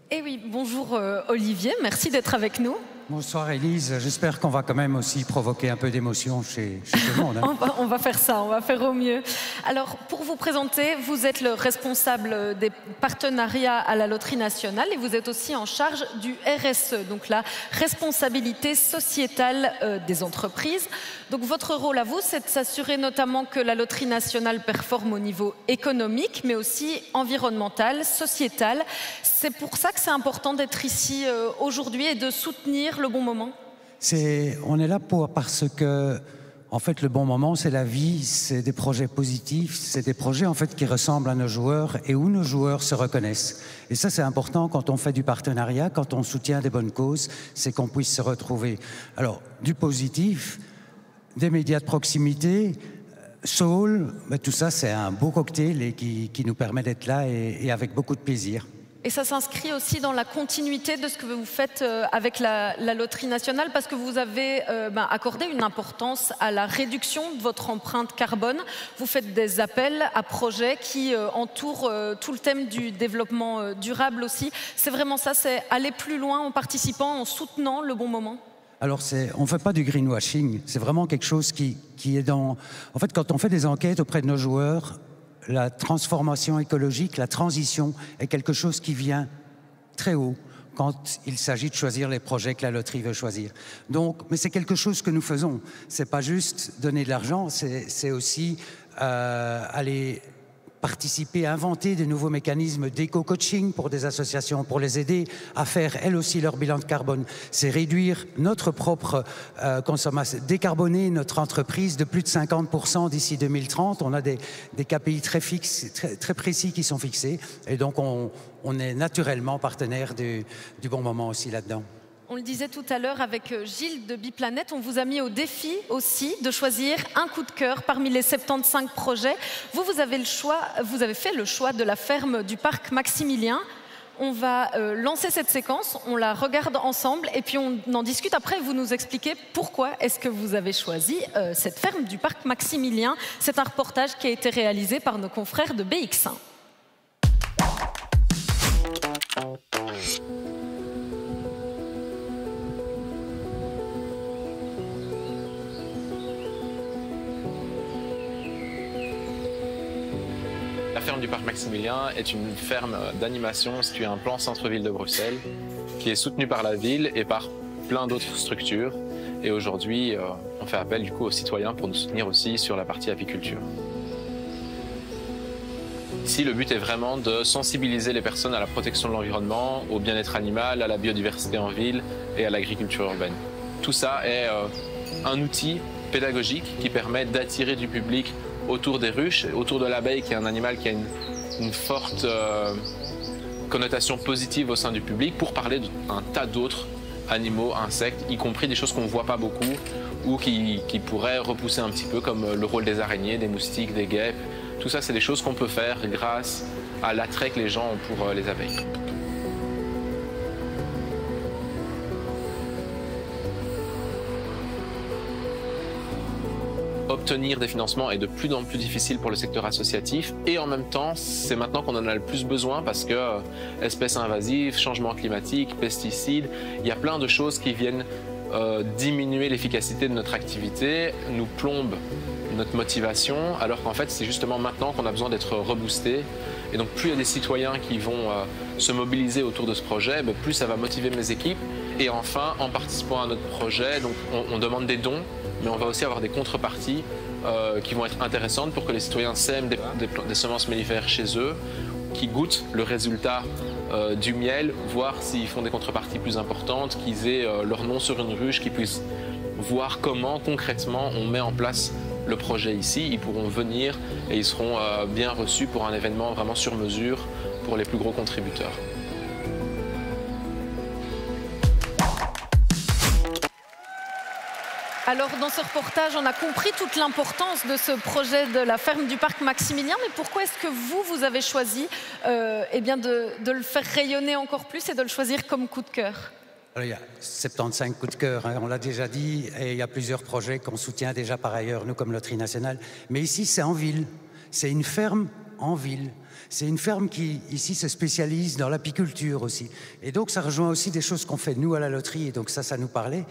Speaker 7: Eh oui, bonjour Olivier, merci d'être avec nous.
Speaker 20: Bonsoir Élise, j'espère qu'on va quand même aussi provoquer un peu d'émotion chez tout le monde. Hein.
Speaker 7: On va faire ça, on va faire au mieux. Alors, pour vous présenter, vous êtes le responsable des partenariats à la Loterie Nationale et vous êtes aussi en charge du RSE, donc la responsabilité sociétale des entreprises. Donc votre rôle à vous, c'est de s'assurer notamment que la Loterie Nationale performe au niveau économique, mais aussi environnemental, sociétal. C'est pour ça que c'est important d'être ici aujourd'hui et de soutenir Le Bon Moment.
Speaker 20: On est là parce que, en fait, Le Bon Moment, c'est la vie, c'est des projets positifs, c'est des projets en fait qui ressemblent à nos joueurs et où nos joueurs se reconnaissent. Et ça, c'est important quand on fait du partenariat, quand on soutient des bonnes causes, c'est qu'on puisse se retrouver. Alors, du positif, des médias de proximité, Soul, tout ça, c'est un beau cocktail et qui nous permet d'être là et avec beaucoup de plaisir.
Speaker 7: Et ça s'inscrit aussi dans la continuité de ce que vous faites avec la Loterie Nationale, parce que vous avez accordé une importance à la réduction de votre empreinte carbone. Vous faites des appels à projets qui entourent tout le thème du développement durable aussi. C'est vraiment ça, c'est aller plus loin en participant, en soutenant Le Bon Moment.
Speaker 20: Alors, on ne fait pas du greenwashing, c'est vraiment quelque chose qui est dans... En fait, quand on fait des enquêtes auprès de nos joueurs, la transformation écologique, la transition est quelque chose qui vient très haut quand il s'agit de choisir les projets que la loterie veut choisir. Donc, mais c'est quelque chose que nous faisons. C'est pas juste donner de l'argent, c'est aussi aller participer, inventer de nouveaux mécanismes d'éco-coaching pour des associations, pour les aider à faire elles aussi leur bilan de carbone. C'est réduire notre propre consommation, décarboner notre entreprise de plus de 50% d'ici 2030. On a des KPI très fixes, très précis qui sont fixés. Et donc, on est naturellement partenaire du Bon Moment aussi là-dedans.
Speaker 7: On le disait tout à l'heure avec Gilles de Biplanète, on vous a mis au défi aussi de choisir un coup de cœur parmi les 75 projets. Vous avez fait le choix de la ferme du parc Maximilien. On va lancer cette séquence, on la regarde ensemble et puis on en discute après. Vous nous expliquez pourquoi est-ce que vous avez choisi cette ferme du parc Maximilien. C'est un reportage qui a été réalisé par nos confrères de BX1.
Speaker 21: La ferme du parc Maximilien est une ferme d'animation située en plein centre-ville de Bruxelles, qui est soutenue par la ville et par plein d'autres structures. Et aujourd'hui, on fait appel du coup aux citoyens pour nous soutenir aussi sur la partie apiculture. Ici, le but est vraiment de sensibiliser les personnes à la protection de l'environnement, au bien-être animal, à la biodiversité en ville et à l'agriculture urbaine. Tout ça est un outil pédagogique qui permet d'attirer du public autour des ruches, autour de l'abeille qui est un animal qui a une forte connotation positive au sein du public, pour parler d'un tas d'autres animaux, insectes, y compris des choses qu'on ne voit pas beaucoup ou qui pourraient repousser un petit peu, comme le rôle des araignées, des moustiques, des guêpes. Tout ça, c'est des choses qu'on peut faire grâce à l'attrait que les gens ont pour les abeilles. Obtenir des financements est de plus en plus difficile pour le secteur associatif, et en même temps, c'est maintenant qu'on en a le plus besoin parce que espèces invasives, changement climatique, pesticides, il y a plein de choses qui viennent diminuer l'efficacité de notre activité, nous plombent notre motivation, alors qu'en fait, c'est justement maintenant qu'on a besoin d'être reboosté. Et donc, plus il y a des citoyens qui vont se mobiliser autour de ce projet, plus ça va motiver mes équipes. Et enfin, en participant à notre projet, donc on demande des dons, mais on va aussi avoir des contreparties qui vont être intéressantes pour que les citoyens sèment des semences mellifères chez eux, qui goûtent le résultat du miel, voir s'ils font des contreparties plus importantes, qu'ils aient leur nom sur une ruche, qu'ils puissent voir comment concrètement on met en place le projet ici. Ils pourront venir et ils seront bien reçus pour un événement vraiment sur mesure pour les plus gros contributeurs.
Speaker 7: Alors, dans ce reportage, on a compris toute l'importance de ce projet de la ferme du parc Maximilien, mais pourquoi est-ce que vous avez choisi de le faire rayonner encore plus et de le choisir comme coup de cœur?
Speaker 20: Alors, il y a 75 coups de cœur, hein, on l'a déjà dit, et il y a plusieurs projets qu'on soutient déjà par ailleurs, nous comme Loterie Nationale. Mais ici, c'est en ville, c'est une ferme en ville. C'est une ferme qui, ici, se spécialise dans l'apiculture aussi. Et donc, ça rejoint aussi des choses qu'on fait, nous, à la loterie, et donc ça nous parlait,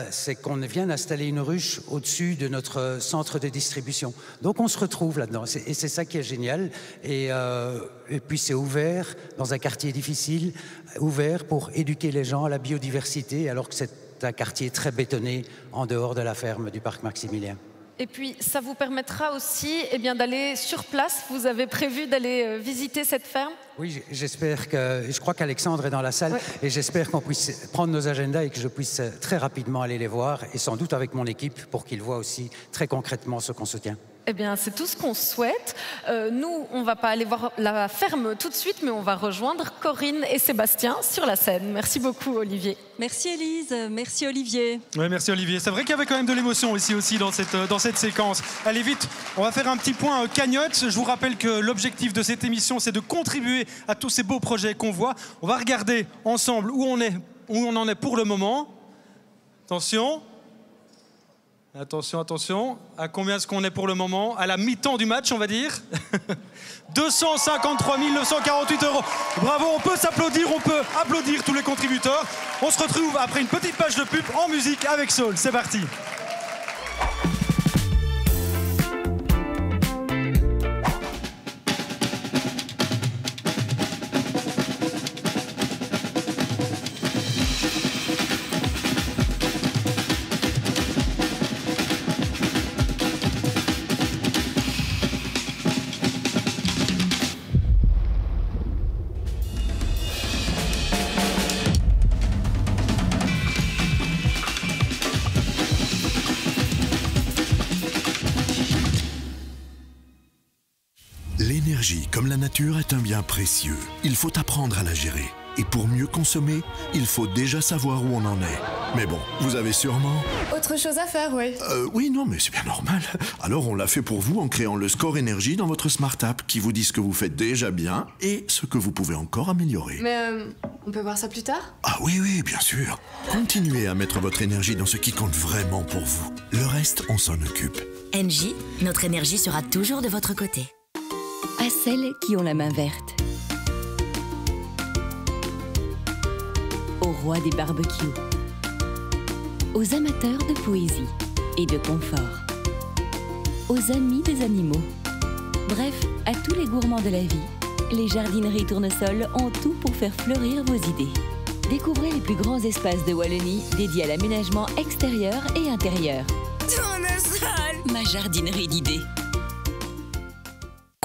Speaker 20: c'est qu'on vient d'installer une ruche au-dessus de notre centre de distribution. Donc, on se retrouve là-dedans, et c'est ça qui est génial. Et puis, c'est ouvert dans un quartier difficile, ouvert pour éduquer les gens à la biodiversité, alors que c'est un quartier très bétonné en dehors de la ferme du parc Maximilien.
Speaker 7: Et puis, ça vous permettra aussi d'aller sur place. Vous avez prévu d'aller visiter cette ferme?
Speaker 20: Oui, j'espère que... Je crois qu'Alexandre est dans la salle, et j'espère qu'on puisse prendre nos agendas et que je puisse très rapidement aller les voir, et sans doute avec mon équipe, pour qu'ils voient aussi très concrètement ce qu'on soutient.
Speaker 7: Eh bien, c'est tout ce qu'on souhaite. Nous, on ne va pas aller voir la ferme tout de suite, mais on va rejoindre Corinne et Sébastien sur la scène. Merci beaucoup, Olivier.
Speaker 4: Merci, Élise. Merci, Olivier.
Speaker 3: Oui, merci, Olivier. C'est vrai qu'il y avait quand même de l'émotion ici aussi dans cette séquence. Allez vite, on va faire un petit point cagnotte. Je vous rappelle que l'objectif de cette émission, c'est de contribuer à tous ces beaux projets qu'on voit. On va regarder ensemble où on en est pour le moment. Attention. Attention, attention. À combien est-ce qu'on est pour le moment? À la mi-temps du match, on va dire. 253 948 €. Bravo, on peut s'applaudir, on peut applaudir tous les contributeurs. On se retrouve après une petite page de pub en musique avec Saul. C'est parti.
Speaker 2: L'énergie, comme la nature, est un bien précieux. Il faut apprendre à la gérer. Et pour mieux consommer, il faut déjà savoir où on en est. Mais bon, vous avez sûrement...
Speaker 22: Autre chose à faire, oui.
Speaker 2: Oui, non, mais c'est bien normal. Alors on l'a fait pour vous en créant le score énergie dans votre Smart App qui vous dit ce que vous faites déjà bien et ce que vous pouvez encore améliorer.
Speaker 22: Mais on peut voir ça plus tard?
Speaker 2: Ah oui, oui, bien sûr. Continuez à mettre votre énergie dans ce qui compte vraiment pour vous. Le reste, on s'en occupe.
Speaker 23: Engie, notre énergie sera toujours de votre côté. À celles qui ont la main verte. Aux rois des barbecues. Aux amateurs de poésie et de confort. Aux amis des animaux. Bref, à tous les gourmands de la vie, les jardineries Tournesol ont tout pour faire fleurir vos idées. Découvrez les plus grands espaces de Wallonie dédiés à l'aménagement extérieur et intérieur. Tournesol, ma jardinerie d'idées.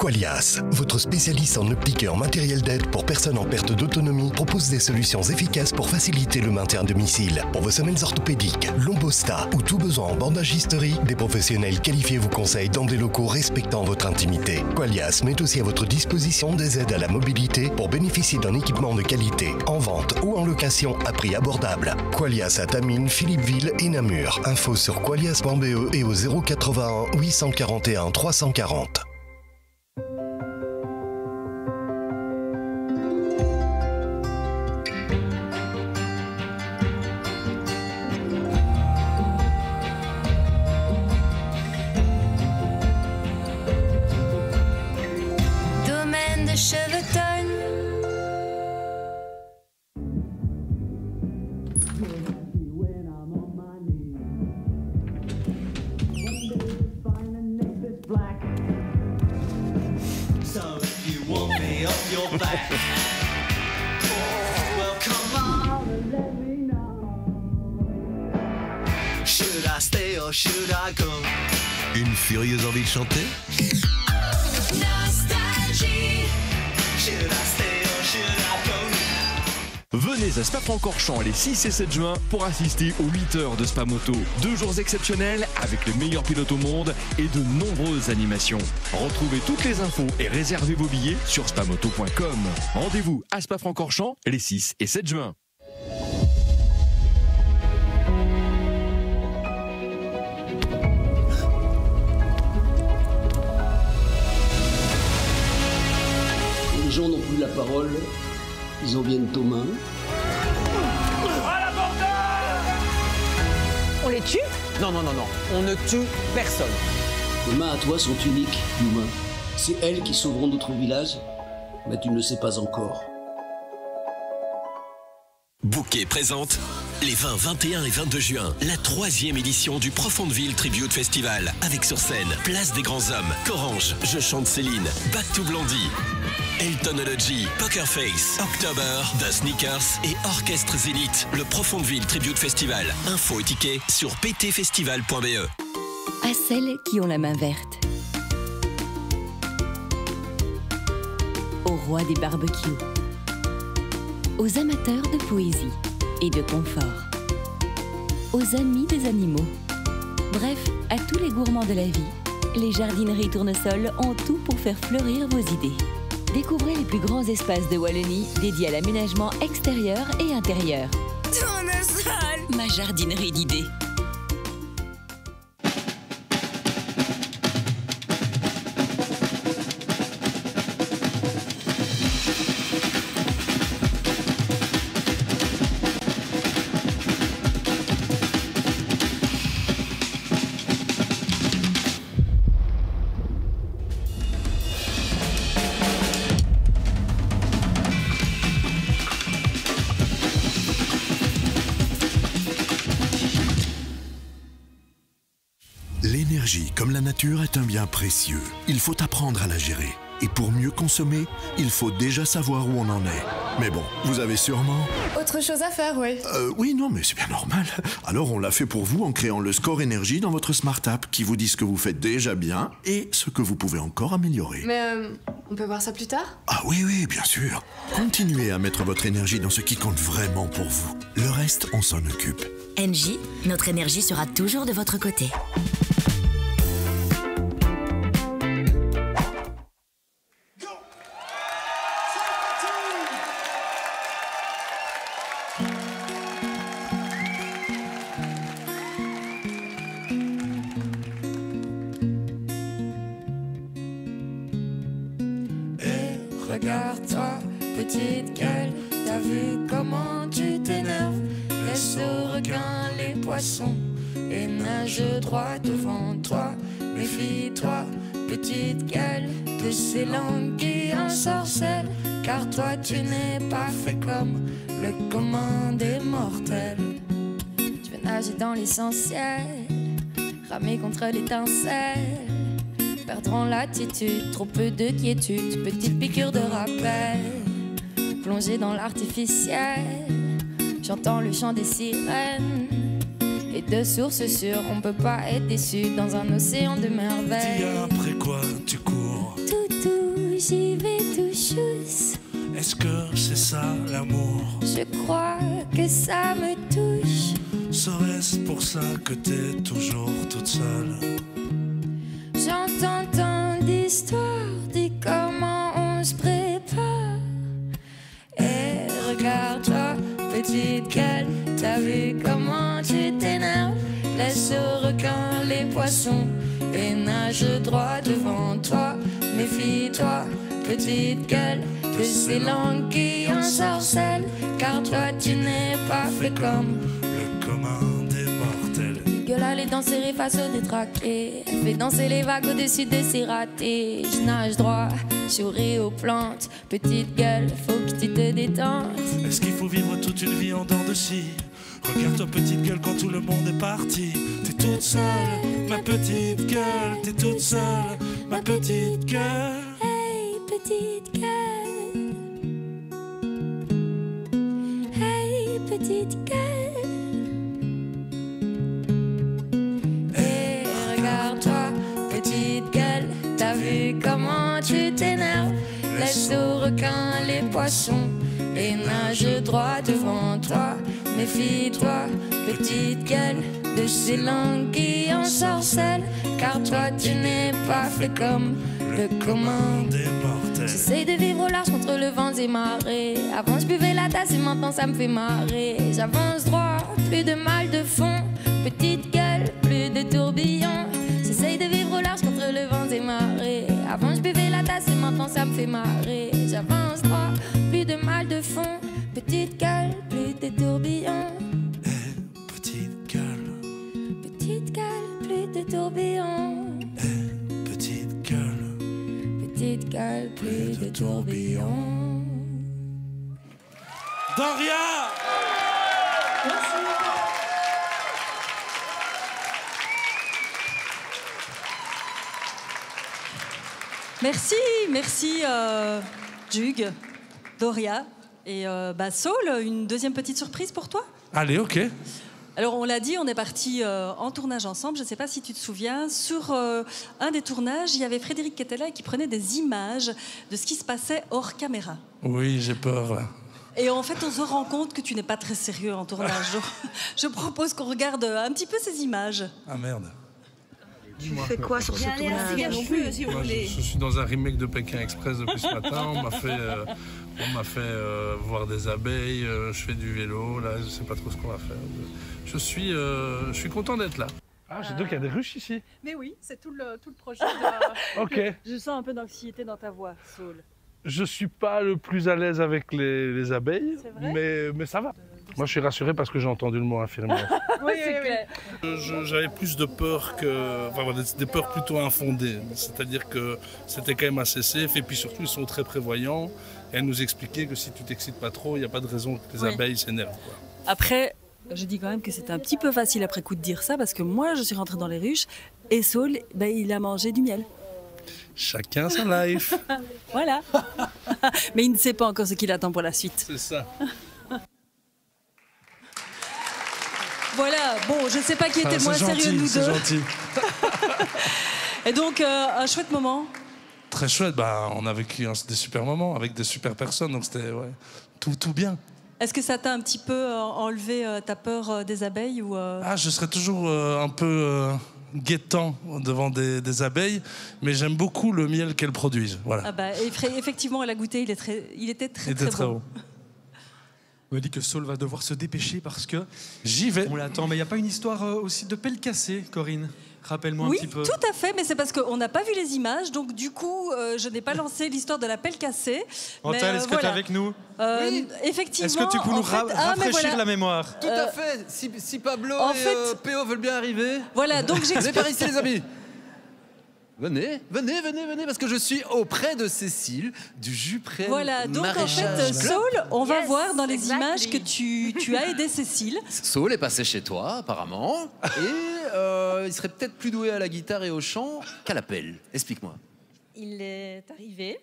Speaker 6: Qualias, votre spécialiste en optiqueur matériel d'aide pour personnes en perte d'autonomie, propose des solutions efficaces pour faciliter le maintien à domicile. Pour vos semelles orthopédiques, lombosta ou tout besoin en bandagisterie, des professionnels qualifiés vous conseillent dans des locaux respectant votre intimité. Qualias met aussi à votre disposition des aides à la mobilité pour bénéficier d'un équipement de qualité, en vente ou en location à prix abordable. Qualias à Tamines, Philippeville et Namur. Info sur qualias.be et au 081 841 340.
Speaker 9: Domaine de Chevetonne.
Speaker 1: Should I stay or should I go?
Speaker 10: Une furieuse envie de chanter?
Speaker 9: Nostalgie.
Speaker 1: Should I stay or should I go?
Speaker 24: Venez à Spa-Francorchamps les 6 et 7 juin pour assister aux 8 heures de Spa Moto. 2 jours exceptionnels avec les meilleurs pilotes au monde et de nombreuses animations. Retrouvez toutes les infos et réservez vos billets sur spamoto.com. Rendez-vous à Spa-Francorchamps les 6 et 7 juin.
Speaker 25: Les gens n'ont plus la parole, ils en viennent aux mains.
Speaker 26: On les tue?
Speaker 25: Non, on ne tue personne. Les mains à toi sont uniques, Yuma. C'est elles qui sauveront notre village, mais tu ne le sais pas encore.
Speaker 10: Bouquet présente les 20, 21 et 22 juin, la 3e édition du Profondeville Tribute Festival, avec sur scène Place des Grands Hommes, Corange, Je chante Céline, Back to Blondie, Eltonology, Poker Face, October, The Sneakers et Orchestre Zénith. Le Profondeville Tribute Festival. Info et tickets sur ptfestival.be.
Speaker 23: À celles qui ont la main verte. Au roi des barbecues. Aux amateurs de poésie et de confort. Aux amis des animaux. Bref, à tous les gourmands de la vie, les jardineries Tournesol ont tout pour faire fleurir vos idées. Découvrez les plus grands espaces de Wallonie dédiés à l'aménagement extérieur et intérieur. Tournesol, ma jardinerie d'idées.
Speaker 6: L'énergie, comme la nature, est un bien précieux. Il faut apprendre à la gérer. Et pour mieux consommer, il faut déjà savoir où on en est. Mais bon, vous avez sûrement...
Speaker 22: Autre chose à faire, oui.
Speaker 2: Oui, non, mais c'est bien normal. Alors on l'a fait pour vous en créant le score énergie dans votre Smart App qui vous dit ce que vous faites déjà bien et ce que vous pouvez encore améliorer.
Speaker 22: Mais on peut voir ça plus tard?
Speaker 2: Ah oui, bien sûr. Continuez à mettre votre énergie dans ce qui compte vraiment pour vous. Le reste, on s'en occupe.
Speaker 23: Engie, notre énergie sera toujours de votre côté.
Speaker 9: Regarde-toi, petite gueule, t'as vu comment tu t'énerves? Laisse aux requins les poissons et nage droit devant toi. Méfie-toi, petite gueule, de ces langues qui ensorcellent, car toi tu n'es pas fait comme le commun des mortels.
Speaker 27: Tu veux nager dans l'essentiel, ramer contre l'étincelle. Perdront l'attitude, trop peu de quiétude, petite piqûre de rappel. Plongé dans l'artificiel, j'entends le chant des sirènes. Et de sources sûres, on peut pas être déçu dans un océan de merveilles.
Speaker 1: Dis après quoi tu cours?
Speaker 27: Toutou, j'y vais tout chousse.
Speaker 1: Est-ce que c'est ça l'amour?
Speaker 27: Je crois que ça me touche.
Speaker 1: Serait-ce pour ça que t'es toujours toute seule?
Speaker 27: J'entends tant d'histoires, dis comment on se prépare. Et regarde-toi, petite gueule, t'as vu comment tu t'énerves? Laisse au requin les poissons et nage droit devant toi. Méfie-toi, petite gueule, de ces langues qui ensorcellent, car toi tu n'es pas fait comme
Speaker 1: le commun des mortels.
Speaker 27: gueule, elle est dansée face au détraqué. Elle fait danser les vagues au-dessus de ses ratés. Je nage droit, souris aux plantes. Petite gueule, faut que tu te détendes.
Speaker 1: Est-ce qu'il faut vivre toute une vie en dents de scie? Regarde-toi petite gueule quand tout le monde est parti. T'es toute seule, ma petite gueule. T'es toute seule, ma petite gueule.
Speaker 27: Hey, petite gueule. Hey, petite gueule. Et regarde-toi, petite gueule. T'as vu comment tu t'énerves? Laisse au requin les poissons et nage droit devant toi. Méfie-toi, petite gueule, de ces langues qui ensorcellent, car toi tu n'es pas fait comme le commun
Speaker 1: des mortels.
Speaker 27: J'essaye de vivre au large contre le vent et marées. Avant je buvais la tasse et maintenant ça me fait marrer. J'avance droit, plus de mal de fond. Petite gueule, plus de tourbillons. J'essaye de vivre au large contre le vent et marées. Avant je buvais la tasse et maintenant ça me fait marrer. J'avance droit, plus de mal de fond. Petite gueule, plus de tourbillons.
Speaker 1: Petite gueule.
Speaker 27: Petite gueule, plus de tourbillons.
Speaker 1: Petite gueule.
Speaker 27: Petite gueule, plus de tourbillons.
Speaker 1: Doria!
Speaker 4: Merci, merci Jug, Doria et Saul, une deuxième petite surprise pour toi.
Speaker 1: Allez, ok.
Speaker 4: Alors on l'a dit, on est partis en tournage ensemble, je ne sais pas si tu te souviens, sur un des tournages, il y avait Frédéric qui était là et qui prenait des images de ce qui se passait hors caméra.
Speaker 1: Oui, j'ai peur là.
Speaker 4: Et en fait, on se rend compte que tu n'es pas très sérieux en tournage. Je propose qu'on regarde un petit peu ces images.
Speaker 1: Ah merde.
Speaker 8: Tu fais quoi sur ce tournage?
Speaker 1: Moi, je suis dans un remake de Pékin Express depuis ce matin. On m'a fait voir des abeilles. Je fais du vélo. Là, je sais pas trop ce qu'on va faire. Je suis content d'être là. Ah, j'ai donc il y a des ruches ici.
Speaker 11: Mais oui, c'est tout le projet.
Speaker 1: Ok.
Speaker 11: Je sens un peu d'anxiété dans ta voix, Saul.
Speaker 1: Je suis pas le plus à l'aise avec les abeilles, mais ça va. Moi, je suis rassuré parce que j'ai entendu le mot infirmière.
Speaker 11: Oui, c'est clair.
Speaker 1: J'avais plus de peur des peurs plutôt infondées. C'est-à-dire que c'était quand même assez safe. Et puis surtout, ils sont très prévoyants. Et elle nous expliquait que si tu t'excites pas trop, il n'y a pas de raison que les abeilles s'énervent.
Speaker 11: Après, je dis quand même que c'est un petit peu facile après coup de dire ça, parce que moi, je suis rentrée dans les ruches et Saul, il a mangé du miel.
Speaker 1: Chacun sa life.
Speaker 11: Voilà. Mais il ne sait pas encore ce qu'il attend pour la suite.
Speaker 1: C'est ça.
Speaker 4: Voilà, bon, je ne sais pas qui était le moins sérieux de nous deux.
Speaker 1: C'est gentil.
Speaker 4: Et donc, un chouette moment.
Speaker 1: Très chouette, on a vécu des super moments avec des super personnes, donc c'était tout bien.
Speaker 4: Est-ce que ça t'a un petit peu enlevé ta peur des abeilles ou
Speaker 1: je serais toujours un peu guettant devant des abeilles, mais j'aime beaucoup le miel qu'elles produisent. Voilà.
Speaker 4: Effectivement, elle a goûté, il était très bon.
Speaker 3: On m'a dit que Saul va devoir se dépêcher parce que...
Speaker 1: J'y vais.
Speaker 3: On l'attend, mais il n'y a pas une histoire aussi de pelle cassée, Corinne? Rappelle-moi un petit peu.
Speaker 4: Oui, tout à fait, mais c'est parce qu'on n'a pas vu les images, donc du coup, je n'ai pas lancé l'histoire de la pelle cassée.
Speaker 3: Antel, est-ce que tu es avec nous?
Speaker 4: Oui. Effectivement.
Speaker 3: Est-ce que tu peux nous rafraîchir la mémoire?
Speaker 5: Tout à fait. Si Pablo et Péo veulent bien arriver.
Speaker 4: Voilà, donc j'explique.
Speaker 5: Venez par ici, les amis. Venez, parce que je suis auprès de Cécile, du Juprel.
Speaker 4: Voilà, donc en fait, Saul, on va voir dans les images que tu as aidé Cécile.
Speaker 5: Saul est passé chez toi, apparemment, et il serait peut-être plus doué à la guitare et au chant qu'à la pelle. Explique-moi.
Speaker 22: Il est arrivé,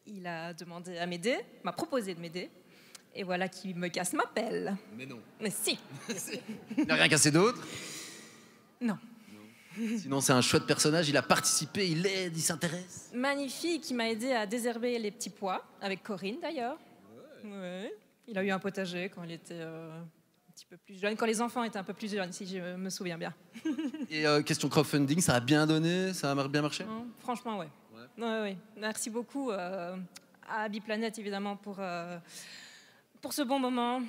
Speaker 22: il a demandé à m'aider, m'a proposé de m'aider, et voilà qu'il me casse ma pelle.
Speaker 5: Mais non.
Speaker 22: Mais si.
Speaker 5: Il n'a rien cassé d'autre?
Speaker 22: Non.
Speaker 5: Sinon, c'est un chouette personnage, il a participé, il aide, il s'intéresse.
Speaker 22: Magnifique, il m'a aidé à désherber les petits pois, avec Corinne d'ailleurs. Ouais. Il a eu un potager quand il était un petit peu plus jeune, quand les enfants étaient un peu plus jeunes, si je me souviens bien.
Speaker 5: Et question crowdfunding, ça a bien donné, ça a bien marché?
Speaker 22: Franchement, ouais. Ouais. Merci beaucoup à Biplanète, évidemment, pour ce bon moment.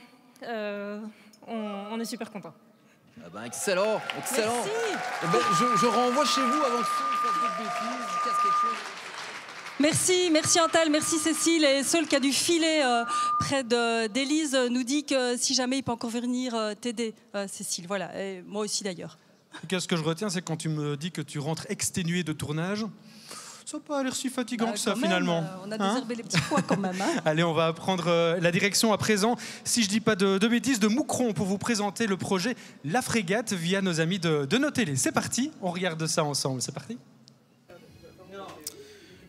Speaker 22: On est super contents.
Speaker 5: Ah ben excellent.
Speaker 22: Merci.
Speaker 5: Eh ben, je renvoie chez vous avant que Saul fasse d'autres bêtises, je casse quelque chose.
Speaker 4: Merci Antal, merci Cécile. Et Saul qui a dû filer près d'Élise nous dit que si jamais il peut encore venir t'aider, Cécile. Voilà, et moi aussi d'ailleurs.
Speaker 3: Ce que je retiens, c'est quand tu me dis que tu rentres exténué de tournage. Ça n'a pas l'air si fatigant que ça, finalement.
Speaker 4: On a désherbé les petits pois quand même.
Speaker 3: Allez, on va prendre la direction à présent, si je dis pas de bêtises, de Moucron pour vous présenter le projet La Frégate via nos amis de nos télés. C'est parti, on regarde ça ensemble. C'est parti.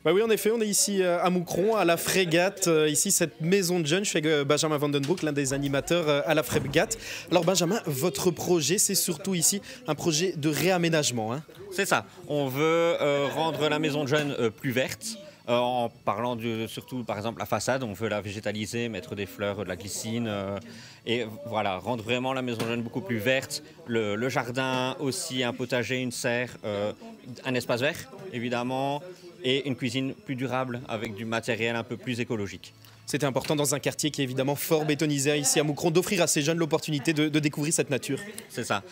Speaker 12: Bah oui, en effet, on est ici à Moucron, à La Frégate, ici cette maison de jeunes. Je suis avec Benjamin Vandenbroek, l'un des animateurs à La Frégate. Alors Benjamin, votre projet, c'est surtout ici un projet de réaménagement. Hein.
Speaker 13: C'est ça, on veut rendre la maison de jeunes plus verte. En parlant surtout, par exemple, la façade, on veut la végétaliser, mettre des fleurs, de la glycine, et voilà, rendre vraiment la maison de jeunes beaucoup plus verte. Le jardin aussi, un potager, une serre, un espace vert, évidemment, et une cuisine plus durable avec du matériel un peu plus écologique.
Speaker 12: C'était important dans un quartier qui est évidemment fort bétonisé ici à Moucron d'offrir à ces jeunes l'opportunité de découvrir cette nature.
Speaker 13: C'est ça.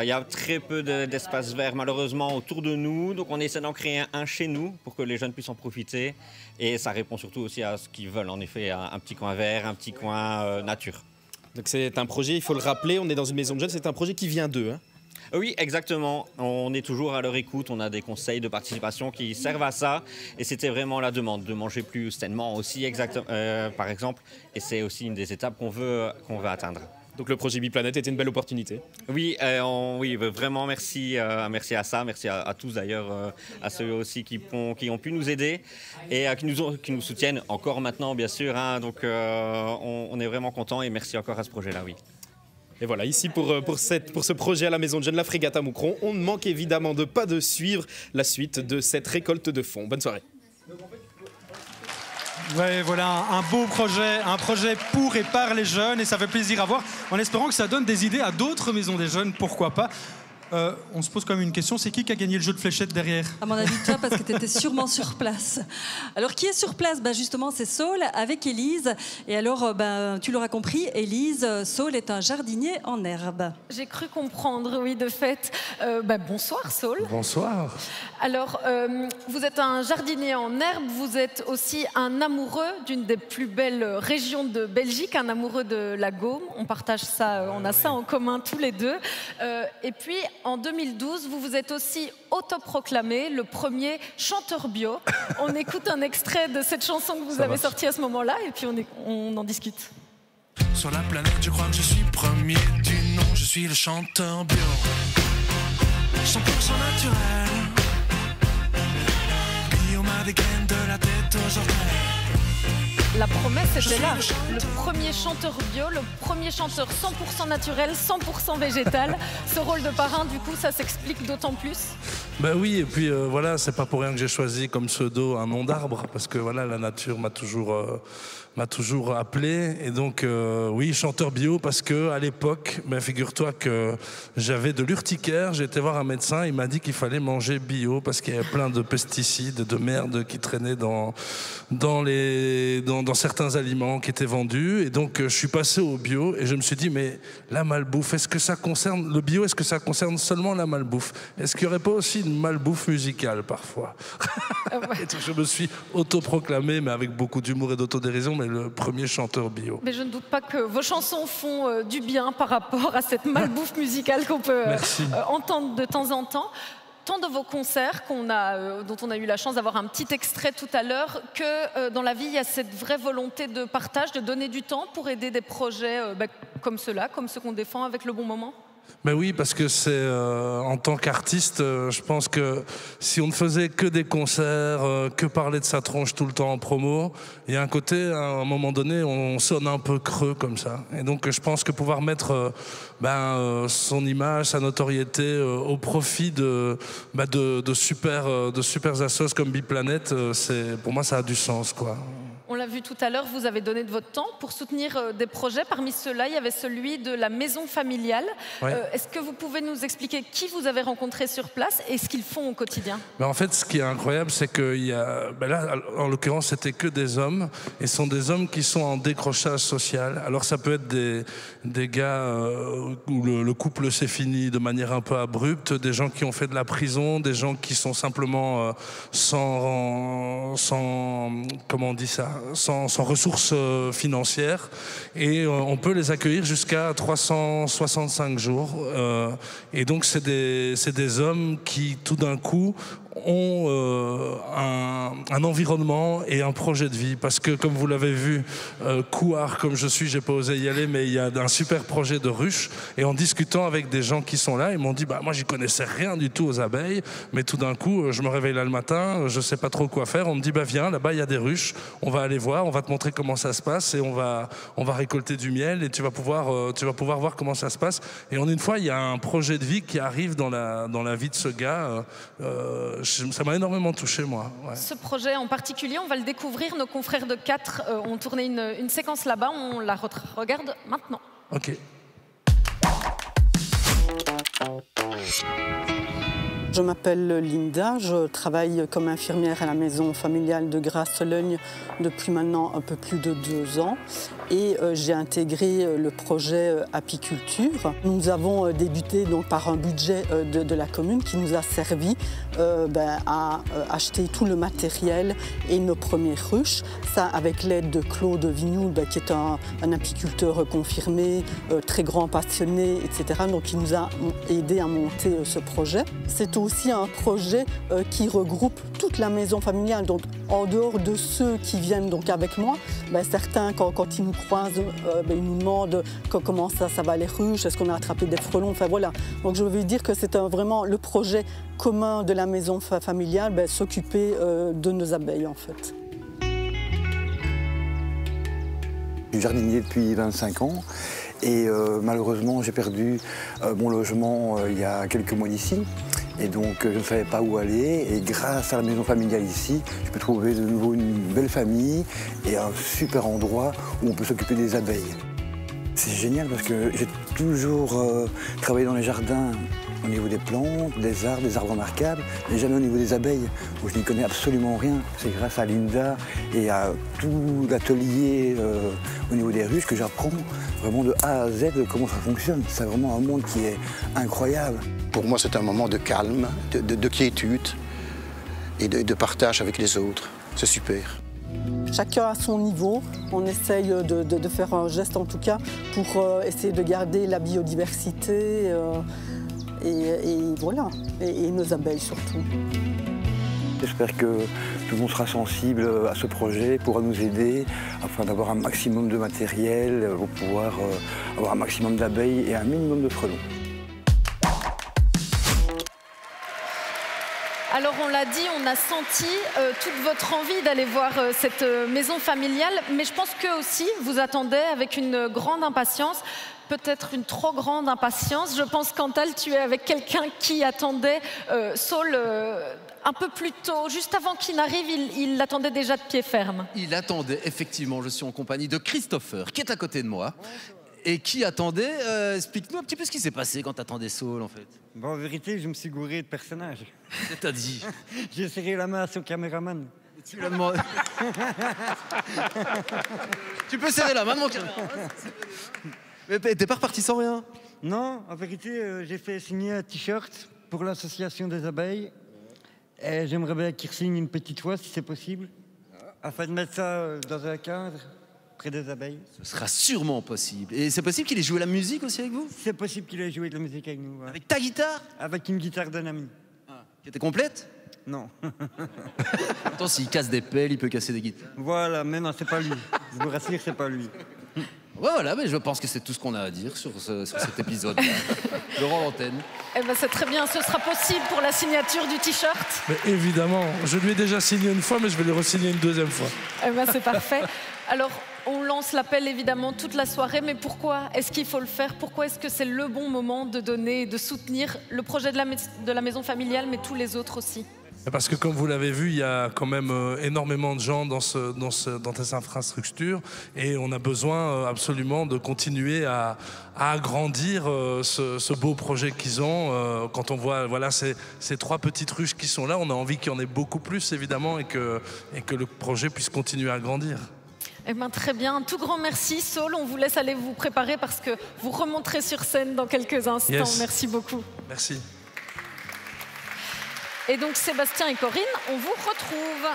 Speaker 13: Il y a très peu d'espaces verts malheureusement autour de nous, donc on essaie d'en créer un chez nous pour que les jeunes puissent en profiter. Et ça répond surtout aussi à ce qu'ils veulent, en effet, un petit coin vert, un petit coin nature.
Speaker 12: Donc c'est un projet, il faut le rappeler, on est dans une maison de jeunes, c'est un projet qui vient d'eux. Hein.
Speaker 13: Oui, exactement. On est toujours à leur écoute. On a des conseils de participation qui servent à ça. Et c'était vraiment la demande de manger plus sainement aussi, par exemple. Et c'est aussi une des étapes qu'on veut atteindre.
Speaker 12: Donc le projet Biplanète était une belle opportunité.
Speaker 13: Oui, vraiment merci à ça. Merci à tous d'ailleurs, à ceux aussi qui ont pu nous aider et qui nous soutiennent encore maintenant, bien sûr. Hein. Donc on est vraiment contents et merci encore à ce projet-là, oui.
Speaker 12: Et voilà, ici pour ce projet à la Maison de Jeunes La Frégate à Moucron, on ne manque évidemment pas de suivre la suite de cette récolte de fonds. Bonne soirée.
Speaker 3: Ouais, voilà, un beau projet, un projet pour et par les jeunes, et ça fait plaisir à voir, en espérant que ça donne des idées à d'autres maisons des jeunes, pourquoi pas. On se pose quand même une question, c'est qui a gagné le jeu de fléchettes derrière?
Speaker 4: À mon avis, toi, parce que tu étais sûrement sur place. Alors, qui est sur place? Justement, c'est Saul avec Élise. Et alors, tu l'auras compris, Élise, Saul est un jardinier en herbe.
Speaker 7: J'ai cru comprendre, oui, de fait. Bonsoir, Saul.
Speaker 14: Bonsoir.
Speaker 7: Alors, vous êtes un jardinier en herbe, vous êtes aussi un amoureux d'une des plus belles régions de Belgique, un amoureux de la Gaume. On partage ça, on a ça en commun tous les deux. Et puis, en 2012, vous vous êtes aussi autoproclamé le premier chanteur bio. On écoute un extrait de cette chanson que vous avez sortie à ce moment-là et puis on en discute.
Speaker 1: Sur la planète, je crois que je suis premier du nom. Je suis le chanteur bio, 100% naturel. Guillaume a des graines de la tête aux orteils.
Speaker 7: La promesse était là, le premier chanteur bio, le premier chanteur 100% naturel, 100% végétal. Ce rôle de parrain, du coup, ça s'explique d'autant plus.
Speaker 14: Ben oui, et puis voilà, c'est pas pour rien que j'ai choisi comme pseudo un nom d'arbre, parce que voilà, la nature m'a toujours appelé. Et donc, oui, chanteur bio, parce que à l'époque, figure-toi que j'avais de l'urticaire, j'ai été voir un médecin, il m'a dit qu'il fallait manger bio, parce qu'il y avait plein de pesticides, de merde qui traînaient dans certains aliments qui étaient vendus. Et donc, je suis passé au bio, et je me suis dit, mais la malbouffe, est-ce que ça concerne le bio, est-ce que ça concerne seulement la malbouffe? Est-ce qu'il n'y aurait pas aussi une malbouffe musicale, parfois? Et donc, je me suis autoproclamé, mais avec beaucoup d'humour et d'autodérision, mais le premier chanteur bio.
Speaker 7: Mais je ne doute pas que vos chansons font du bien par rapport à cette malbouffe musicale qu'on peut entendre de temps en temps. Tant de vos concerts dont on a eu la chance d'avoir un petit extrait tout à l'heure, que dans la vie, il y a cette vraie volonté de partage, de donner du temps pour aider des projets comme ceux-là, comme ceux qu'on défend avec Le Bon Moment.
Speaker 14: Mais oui, parce que c'est en tant qu'artiste, je pense que si on ne faisait que des concerts, que parler de sa tronche tout le temps en promo, il y a un côté, à un moment donné, on sonne un peu creux comme ça. Et donc je pense que pouvoir mettre son image, sa notoriété au profit de super assos comme Biplanet, pour moi ça a du sens, quoi.
Speaker 7: On l'a vu tout à l'heure, vous avez donné de votre temps pour soutenir des projets. Parmi ceux-là, il y avait celui de la maison familiale.
Speaker 14: Ouais.
Speaker 7: Est-ce que vous pouvez nous expliquer qui vous avez rencontré sur place et ce qu'ils font au quotidien?
Speaker 14: En fait, ce qui est incroyable, c'est que là, en l'occurrence, c'était que des hommes, et ce sont des hommes qui sont en décrochage social. Alors ça peut être des gars où le couple s'est fini de manière un peu abrupte, des gens qui ont fait de la prison, des gens qui sont simplement sans comment on dit ça, sans ressources financières, et on peut les accueillir jusqu'à 365 jours. Et donc c'est des hommes qui tout d'un coup ont un environnement et un projet de vie, parce que comme vous l'avez vu, couard comme je suis, j'ai pas osé y aller, mais il y a un super projet de ruche, et en discutant avec des gens qui sont là, ils m'ont dit moi j'y connaissais rien du tout aux abeilles, mais tout d'un coup je me réveille là le matin, je sais pas trop quoi faire, on me dit viens, là-bas il y a des ruches, on va aller voir, on va te montrer comment ça se passe, et on va récolter du miel, et tu vas pouvoir voir comment ça se passe. Et en une fois, il y a un projet de vie qui arrive dans la vie de ce gars. Ça m'a énormément touché, moi. Ouais.
Speaker 7: Ce projet en particulier, on va le découvrir. Nos confrères de 4 ont tourné une séquence là-bas. On la regarde maintenant.
Speaker 14: Ok.
Speaker 15: Je m'appelle Linda, je travaille comme infirmière à la maison familiale de Grasse-Logne depuis maintenant un peu plus de 2 ans, et j'ai intégré le projet apiculture. Nous avons débuté donc par un budget de la commune qui nous a servi à acheter tout le matériel et nos premières ruches. Ça avec l'aide de Claude Vignoul, qui est un apiculteur confirmé, très grand passionné, etc. Donc il nous a aidé à monter ce projet. C'est aussi un projet qui regroupe toute la maison familiale. Donc en dehors de ceux qui viennent donc avec moi, certains quand ils nous croisent, ils nous demandent comment ça va les ruches, est-ce qu'on a attrapé des frelons, enfin voilà. Donc je veux dire que c'est vraiment le projet commun de la maison familiale, s'occuper de nos abeilles en fait.
Speaker 16: Je suis jardinier depuis 25 ans. Et malheureusement, j'ai perdu mon logement il y a quelques mois d'ici. Et donc, je ne savais pas où aller. Et grâce à la maison familiale ici, je peux trouver de nouveau une belle famille et un super endroit où on peut s'occuper des abeilles. C'est génial parce que j'ai toujours travaillé dans les jardins au niveau des plantes, des arbres remarquables, mais jamais au niveau des abeilles, où je n'y connais absolument rien. C'est grâce à Linda et à tout l'atelier au niveau des ruches que j'apprends vraiment de A à Z comment ça fonctionne. C'est vraiment un monde qui est incroyable.
Speaker 17: Pour moi, c'est un moment de calme, de quiétude et de partage avec les autres. C'est super.
Speaker 15: Chacun à son niveau, on essaye de faire un geste en tout cas pour essayer de garder la biodiversité et voilà, et nos abeilles surtout.
Speaker 16: J'espère que tout le monde sera sensible à ce projet, pourra nous aider afin d'avoir un maximum de matériel, pour pouvoir avoir un maximum d'abeilles et un minimum de frelons.
Speaker 7: Alors on l'a dit, on a senti toute votre envie d'aller voir cette maison familiale, mais je pense qu'eux aussi vous attendaient avec une grande impatience, peut-être une trop grande impatience. Je pense qu'Antal, tu es avec quelqu'un qui attendait Saul un peu plus tôt, juste avant qu'il n'arrive, il l'attendait déjà de pied ferme.
Speaker 5: Il attendait, effectivement, je suis en compagnie de Christopher, qui est à côté de moi. Et qui attendait, explique-nous un petit peu ce qui s'est passé quand t'attendais Saul, en fait.
Speaker 18: Bon, en vérité, je me suis gouré de personnage.
Speaker 5: C'est-à-dire
Speaker 18: J'ai serré la main à son caméraman.
Speaker 5: Tu l'as demandé. Tu peux serrer la main de mon caméraman. Mais t'es pas reparti sans rien?
Speaker 18: Non, en vérité, j'ai fait signer un t-shirt pour l'association des abeilles. Et j'aimerais bien qu'il signe une petite voix, si c'est possible, afin de mettre ça dans un cadre. Des abeilles.
Speaker 5: Ce sera sûrement possible. Et c'est possible qu'il ait joué la musique aussi avec vous?
Speaker 18: C'est possible qu'il ait joué de la musique avec nous. Ouais.
Speaker 5: Avec ta guitare?
Speaker 18: Avec une guitare d'un ami.
Speaker 5: Qui était complète?
Speaker 18: Non.
Speaker 5: Attends, s'il casse des pelles, il peut casser des guitares.
Speaker 18: Voilà, mais non, c'est pas lui. Je vous rassure, c'est pas lui.
Speaker 5: Ouais, voilà, mais je pense que c'est tout ce qu'on a à dire sur cet épisode. Je rends l'antenne.
Speaker 7: Eh ben, c'est très bien, ce sera possible pour la signature du t-shirt.
Speaker 14: Mais évidemment, je lui ai déjà signé une fois, mais je vais le re-signer une deuxième fois.
Speaker 7: Eh ben, c'est parfait. Alors, on lance l'appel évidemment toute la soirée, mais pourquoi est-ce qu'il faut le faire? Pourquoi est-ce que c'est le bon moment de donner et de soutenir le projet de la maison familiale, mais tous les autres aussi?
Speaker 14: Parce que comme vous l'avez vu, il y a quand même énormément de gens dans ces infrastructures et on a besoin absolument de continuer à agrandir ce beau projet qu'ils ont. Quand on voit voilà, ces 3 petites ruches qui sont là, on a envie qu'il y en ait beaucoup plus évidemment et que le projet puisse continuer à grandir.
Speaker 7: Eh ben, très bien, un tout grand merci Saul, on vous laisse aller vous préparer parce que vous remonterez sur scène dans quelques instants.
Speaker 14: Yes.
Speaker 7: Merci beaucoup.
Speaker 14: Merci.
Speaker 7: Et donc Sébastien et Corinne, on vous retrouve.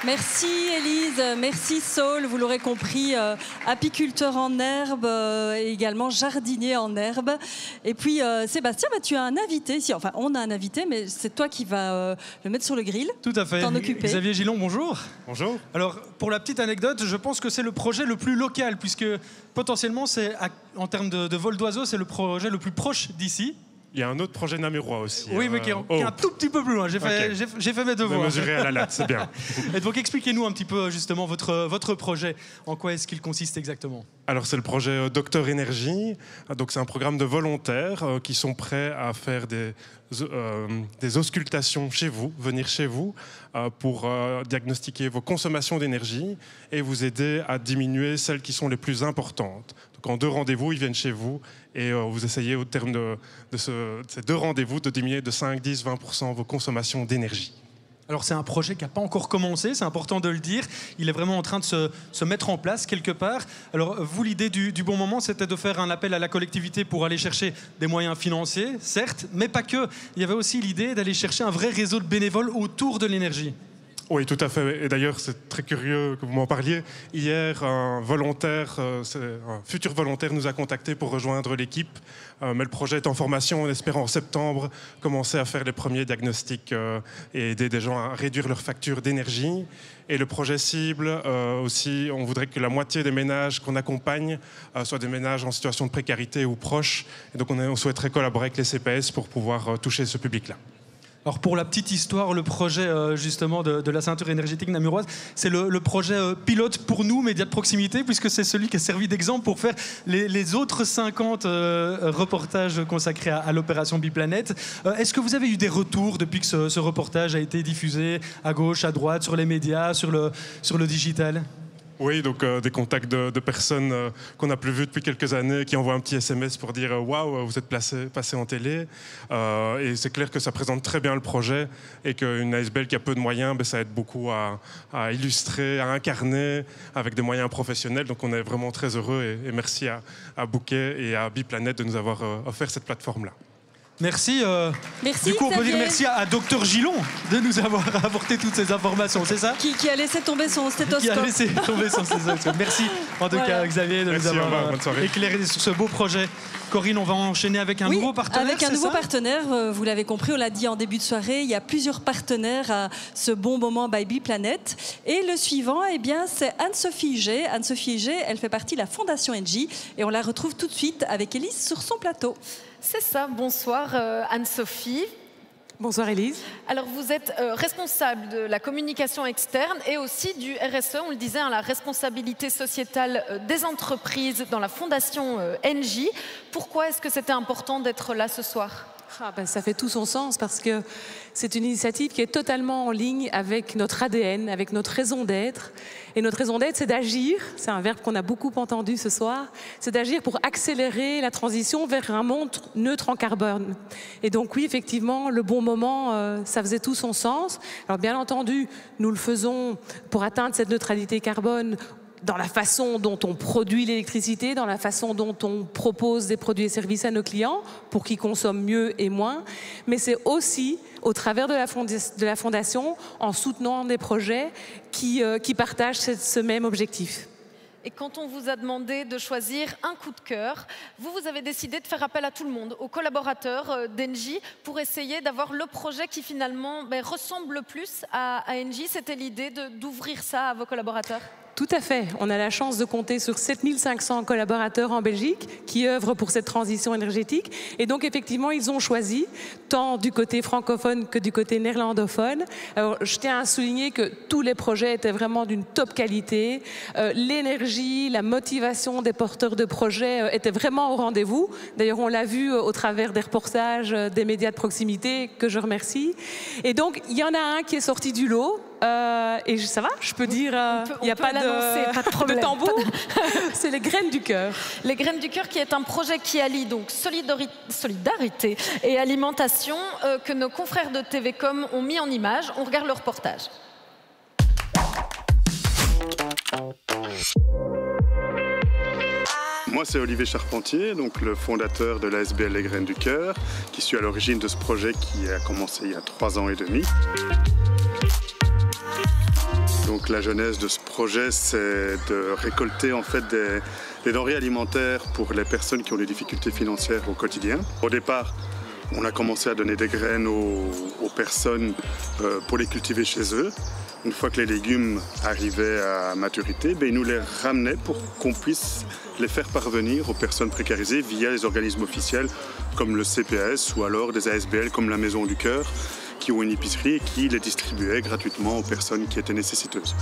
Speaker 4: Merci Élise, merci Saul, vous l'aurez compris, apiculteur en herbe et également jardinier en herbe. Et puis Sébastien, tu as un invité ici, enfin on a un invité, mais c'est toi qui vas le mettre sur le grill.
Speaker 3: Tout à fait.
Speaker 4: T'en occuper.
Speaker 3: Xavier Gillon, bonjour.
Speaker 10: Bonjour.
Speaker 3: Alors pour la petite anecdote, je pense que c'est le projet le plus local, puisque potentiellement c'est en termes de vol d'oiseaux, c'est le projet le plus proche d'ici.
Speaker 10: Il y a un autre projet namurois aussi.
Speaker 3: Oui, mais qui est un tout petit peu plus loin. J'ai fait mes devoirs.
Speaker 10: Mesurer à la latte, c'est bien.
Speaker 3: Et donc expliquez-nous un petit peu justement votre projet. En quoi est-ce qu'il consiste exactement?
Speaker 10: Alors c'est le projet Docteur Énergie. Donc c'est un programme de volontaires qui sont prêts à faire des auscultations chez vous, venir chez vous pour diagnostiquer vos consommations d'énergie et vous aider à diminuer celles qui sont les plus importantes. Donc en 2 rendez-vous, ils viennent chez vous et vous essayez au terme de ces 2 rendez-vous de diminuer de 5, 10, 20% vos consommations d'énergie.
Speaker 3: Alors c'est un projet qui n'a pas encore commencé, c'est important de le dire. Il est vraiment en train de se mettre en place quelque part. Alors vous, l'idée du bon moment, c'était de faire un appel à la collectivité pour aller chercher des moyens financiers, certes, mais pas que. Il y avait aussi l'idée d'aller chercher un vrai réseau de bénévoles autour de l'énergie.
Speaker 10: Oui, tout à fait. Et d'ailleurs, c'est très curieux que vous m'en parliez. Hier, un futur volontaire nous a contactés pour rejoindre l'équipe. Mais le projet est en formation. On espère en septembre commencer à faire les premiers diagnostics et aider des gens à réduire leurs factures d'énergie. Et le projet cible aussi, on voudrait que la moitié des ménages qu'on accompagne soient des ménages en situation de précarité ou proches. Et donc on souhaiterait collaborer avec les CPS pour pouvoir toucher ce public-là.
Speaker 3: Alors pour la petite histoire, le projet justement de la ceinture énergétique namuroise, c'est le projet pilote pour nous, médias de proximité, puisque c'est celui qui a servi d'exemple pour faire les autres 50 reportages consacrés à l'opération Biplanète. Est-ce que vous avez eu des retours depuis que ce reportage a été diffusé à gauche, à droite, sur les médias, sur le digital ?
Speaker 10: Oui, donc des contacts de personnes qu'on n'a plus vues depuis quelques années, qui envoient un petit SMS pour dire « Waouh, vous êtes passé en télé ». Et c'est clair que ça présente très bien le projet et qu'une ASBL qui a peu de moyens, ça aide beaucoup à illustrer, à incarner avec des moyens professionnels. Donc on est vraiment très heureux et merci à Bouquet et à Biplanète de nous avoir offert cette plateforme-là.
Speaker 3: Merci.
Speaker 4: Merci.
Speaker 3: Du coup, on peut dire
Speaker 4: Xavier.
Speaker 3: merci à Dr Gillon de nous avoir apporté toutes ces informations, c'est ça?
Speaker 4: Qui a laissé tomber son stéthoscope.
Speaker 3: Qui a laissé tomber son stéthoscope. Merci en tout cas, Xavier, de
Speaker 10: Merci,
Speaker 3: nous avoir
Speaker 10: bonne soirée.
Speaker 3: éclairé sur ce beau projet. Corinne, on va enchaîner avec un nouveau partenaire.
Speaker 4: Avec un
Speaker 3: c'est
Speaker 4: nouveau
Speaker 3: ça
Speaker 4: partenaire, vous l'avez compris, on l'a dit en début de soirée, il y a plusieurs partenaires à ce bon moment by Biplanète. Et le suivant, eh bien, c'est Anne-Sophie Higé. Anne-Sophie Higé, elle fait partie de la Fondation Engie et on la retrouve tout de suite avec Élise sur son plateau.
Speaker 7: C'est ça, bonsoir Anne-Sophie.
Speaker 19: Bonsoir Élise.
Speaker 7: Alors vous êtes responsable de la communication externe et aussi du RSE, on le disait, la responsabilité sociétale des entreprises dans la fondation Engie. Pourquoi est-ce que c'était important d'être là ce soir ?
Speaker 19: Ça fait tout son sens parce que c'est une initiative qui est totalement en ligne avec notre ADN, avec notre raison d'être. Et notre raison d'être, c'est d'agir, c'est un verbe qu'on a beaucoup entendu ce soir, c'est d'agir pour accélérer la transition vers un monde neutre en carbone. Et donc oui, effectivement, le bon moment, ça faisait tout son sens. Alors bien entendu, nous le faisons pour atteindre cette neutralité carbone dans la façon dont on produit l'électricité, dans la façon dont on propose des produits et services à nos clients pour qu'ils consomment mieux et moins. Mais c'est aussi au travers de la Fondation, en soutenant des projets qui partagent ce même objectif.
Speaker 7: Et quand on vous a demandé de choisir un coup de cœur, vous avez décidé de faire appel à tout le monde, aux collaborateurs d'Engie, pour essayer d'avoir le projet qui finalement ressemble le plus à Engie. C'était l'idée d'ouvrir ça à vos collaborateurs ?
Speaker 19: Tout à fait. On a la chance de compter sur 7500 collaborateurs en Belgique qui œuvrent pour cette transition énergétique. Et donc, effectivement, ils ont choisi, tant du côté francophone que du côté néerlandophone. Alors, je tiens à souligner que tous les projets étaient vraiment d'une top qualité. L'énergie, la motivation des porteurs de projets étaient vraiment au rendez-vous. D'ailleurs, on l'a vu au travers des reportages des médias de proximité, que je remercie. Et donc, il y en a un qui est sorti du lot. Et ça va, je peux dire, il n'y a pas de tambour. C'est les Graines du Cœur.
Speaker 7: Les Graines du Cœur, qui est un projet qui allie donc solidarité et alimentation, que nos confrères de TVcom ont mis en image. On regarde le reportage.
Speaker 2: Moi, c'est Olivier Charpentier, donc le fondateur de l'ASBL Les Graines du Cœur, qui suis à l'origine de ce projet qui a commencé il y a 3 ans et demi. Donc la genèse de ce projet, c'est de récolter en fait des denrées alimentaires pour les personnes qui ont des difficultés financières au quotidien. Au départ, on a commencé à donner des graines aux personnes pour les cultiver chez eux. Une fois que les légumes arrivaient à maturité, ils nous les ramenaient pour qu'on puisse les faire parvenir aux personnes précarisées via les organismes officiels comme le CPS ou alors des ASBL comme la Maison du Cœur, qui ont une épicerie et qui les distribuaient gratuitement aux personnes qui étaient nécessiteuses.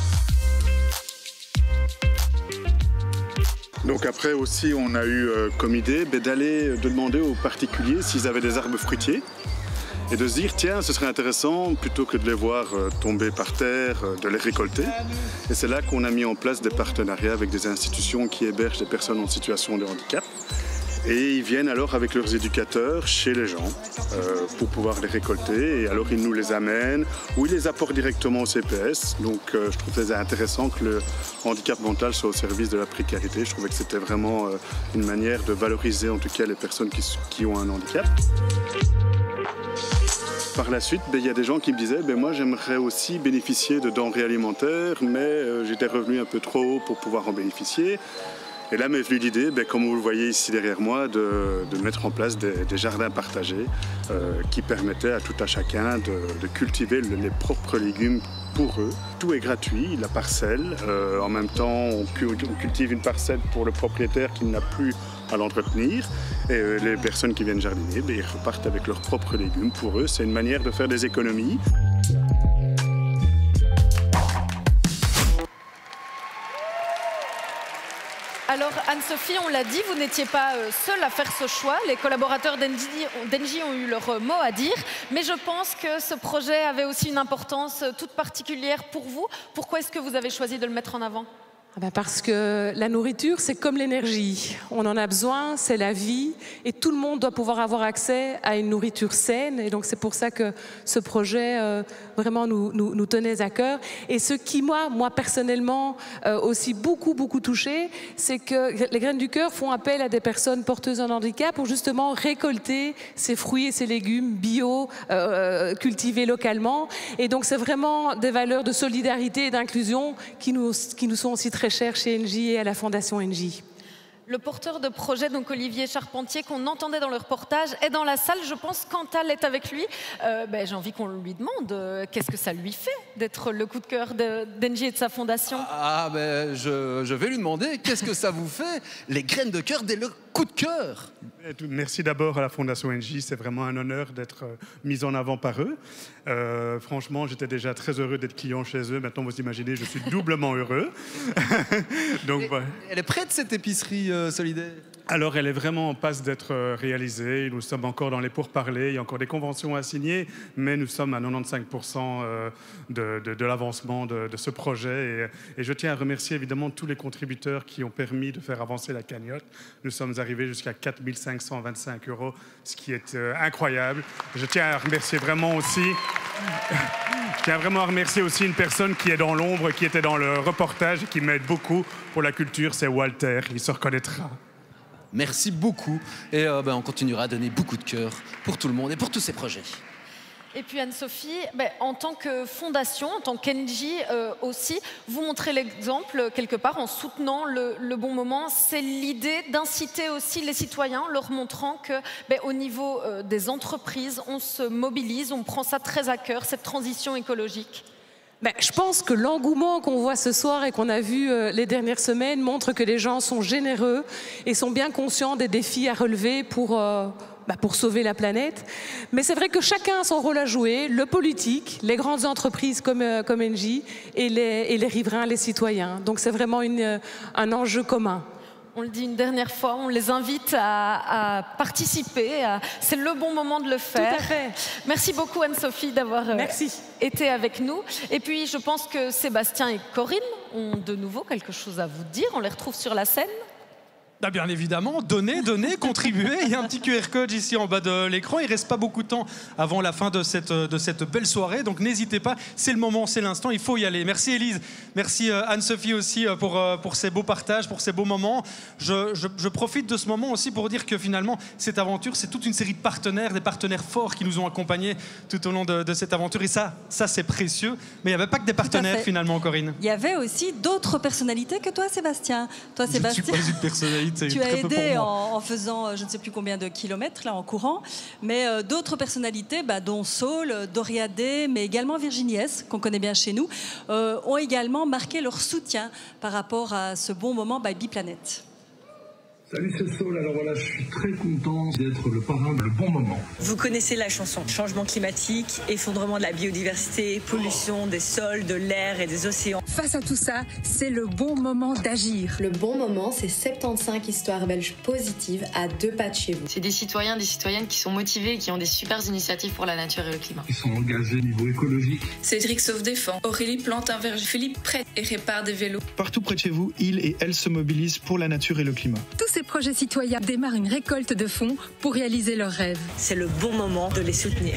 Speaker 2: Donc après aussi, on a eu comme idée d'aller demander aux particuliers s'ils avaient des arbres fruitiers et de se dire, tiens, ce serait intéressant, plutôt que de les voir tomber par terre, de les récolter. Et c'est là qu'on a mis en place des partenariats avec des institutions qui hébergent des personnes en situation de handicap. Et ils viennent alors avec leurs éducateurs chez les gens pour pouvoir les récolter. Et alors ils nous les amènent ou ils les apportent directement au CPS. Donc je trouve ça intéressant que le handicap mental soit au service de la précarité. Je trouvais que c'était vraiment une manière de valoriser en tout cas les personnes qui ont un handicap. Par la suite, il y a des gens qui me disaient moi j'aimerais aussi bénéficier de denrées alimentaires, mais j'étais revenu un peu trop haut pour pouvoir en bénéficier. Et là m'est venue l'idée, comme vous le voyez ici derrière moi, de mettre en place des jardins partagés qui permettaient à tout à chacun de cultiver les propres légumes pour eux. Tout est gratuit, la parcelle. En même temps, on cultive une parcelle pour le propriétaire qui n'a plus à l'entretenir. Et les personnes qui viennent jardiner, ils repartent avec leurs propres légumes pour eux. C'est une manière de faire des économies.
Speaker 7: Alors Anne-Sophie, on l'a dit, vous n'étiez pas seule à faire ce choix. Les collaborateurs d'Engie ont eu leur mot à dire. Mais je pense que ce projet avait aussi une importance toute particulière pour vous. Pourquoi est-ce que vous avez choisi de le mettre en avant ?
Speaker 19: Parce que la nourriture, c'est comme l'énergie. On en a besoin, c'est la vie. Et tout le monde doit pouvoir avoir accès à une nourriture saine. Et donc, c'est pour ça que ce projet vraiment nous tenait à cœur. Et ce qui, moi personnellement, aussi beaucoup touché, c'est que les Graines du Cœur font appel à des personnes porteuses d'un handicap pour justement récolter ces fruits et ces légumes bio, cultivés localement. Et donc, c'est vraiment des valeurs de solidarité et d'inclusion qui nous sont aussi très chères chez Engie et à la Fondation Engie.
Speaker 7: Le porteur de projet, donc Olivier Charpentier, qu'on entendait dans le reportage, est dans la salle. Je pense qu'Antal est avec lui. J'ai envie qu'on lui demande qu'est-ce que ça lui fait d'être le coup de cœur d'Engie et de sa fondation.
Speaker 5: Je vais lui demander qu'est-ce que ça vous fait, les Graines de Cœur, le coup de cœur.
Speaker 2: Merci d'abord à la Fondation Engie, c'est vraiment un honneur d'être mis en avant par eux. Franchement, j'étais déjà très heureux d'être client chez eux. Maintenant, vous imaginez, je suis doublement heureux. Donc,
Speaker 5: elle est prête, cette épicerie solidaire ?
Speaker 2: Alors, elle est vraiment en passe d'être réalisée. Nous sommes encore dans les pourparlers. Il y a encore des conventions à signer, mais nous sommes à 95% de l'avancement de ce projet. Et je tiens à remercier évidemment tous les contributeurs qui ont permis de faire avancer la cagnotte. Nous sommes arrivés jusqu'à 4 525 €, ce qui est incroyable. Je tiens à remercier vraiment aussi... Je tiens vraiment à remercier aussi une personne qui est dans l'ombre, qui était dans le reportage et qui m'aide beaucoup pour la culture, c'est Walter. Il se reconnaîtra.
Speaker 5: Merci beaucoup. Et on continuera à donner beaucoup de cœur pour tout le monde et pour tous ces projets.
Speaker 7: Et puis Anne-Sophie, en tant que fondation, en tant qu'Engie aussi, vous montrez l'exemple quelque part en soutenant le bon moment. C'est l'idée d'inciter aussi les citoyens, leur montrant que au niveau des entreprises, on se mobilise, on prend ça très à cœur, cette transition écologique.
Speaker 19: Je pense que l'engouement qu'on voit ce soir et qu'on a vu les dernières semaines montre que les gens sont généreux et sont bien conscients des défis à relever pour sauver la planète. Mais c'est vrai que chacun a son rôle à jouer, le politique, les grandes entreprises comme Engie et les riverains, les citoyens. Donc c'est vraiment un enjeu commun.
Speaker 7: On le dit une dernière fois, on les invite à participer. C'est le bon moment de le faire.
Speaker 19: Tout à fait.
Speaker 7: Merci beaucoup Anne-Sophie d'avoir été avec nous. Et puis je pense que Sébastien et Corinne ont de nouveau quelque chose à vous dire. On les retrouve sur la scène.
Speaker 3: Bien évidemment, donnez, contribuez. Il y a un petit QR code ici en bas de l'écran. Il ne reste pas beaucoup de temps avant la fin de cette belle soirée. Donc n'hésitez pas, c'est le moment, c'est l'instant, il faut y aller. Merci Élise, merci Anne-Sophie aussi pour ces beaux partages, pour ces beaux moments. Je profite de ce moment aussi pour dire que finalement, cette aventure, c'est toute une série de partenaires, des partenaires forts qui nous ont accompagnés tout au long de cette aventure. Et ça c'est précieux. Mais il n'y avait pas que des partenaires finalement, Corinne.
Speaker 4: Il y avait aussi d'autres personnalités que toi, Sébastien. Toi, Sébastien.
Speaker 3: Je ne suis pas une personnalité.
Speaker 4: Tu as aidé en faisant je ne sais plus combien de kilomètres là en courant, mais d'autres personnalités, dont Saul, Doriadé, mais également Virginie S, qu'on connaît bien chez nous, ont également marqué leur soutien par rapport à ce bon moment Biplanète.
Speaker 6: Salut, c'est Saul. Alors voilà, je suis très content d'être le parrain de Le Bon Moment.
Speaker 20: Vous connaissez la chanson. Changement climatique, effondrement de la biodiversité, pollution des sols, de l'air et des océans.
Speaker 21: Face à tout ça, c'est le bon moment d'agir.
Speaker 23: Le bon moment, c'est 75 histoires belges positives à 2 pas de chez vous.
Speaker 24: C'est des citoyens, des citoyennes qui sont motivés et qui ont des super initiatives pour la nature et le climat.
Speaker 6: Ils sont engagés au niveau écologique.
Speaker 25: Cédric Sauve-Défend, Aurélie plante un verger, Philippe prête et répare des vélos.
Speaker 26: Partout près de chez vous, ils et elles se mobilisent pour la nature et le climat.
Speaker 21: Tous ces projets citoyens démarrent une récolte de fonds pour réaliser leurs rêves.
Speaker 20: C'est le bon moment de les soutenir.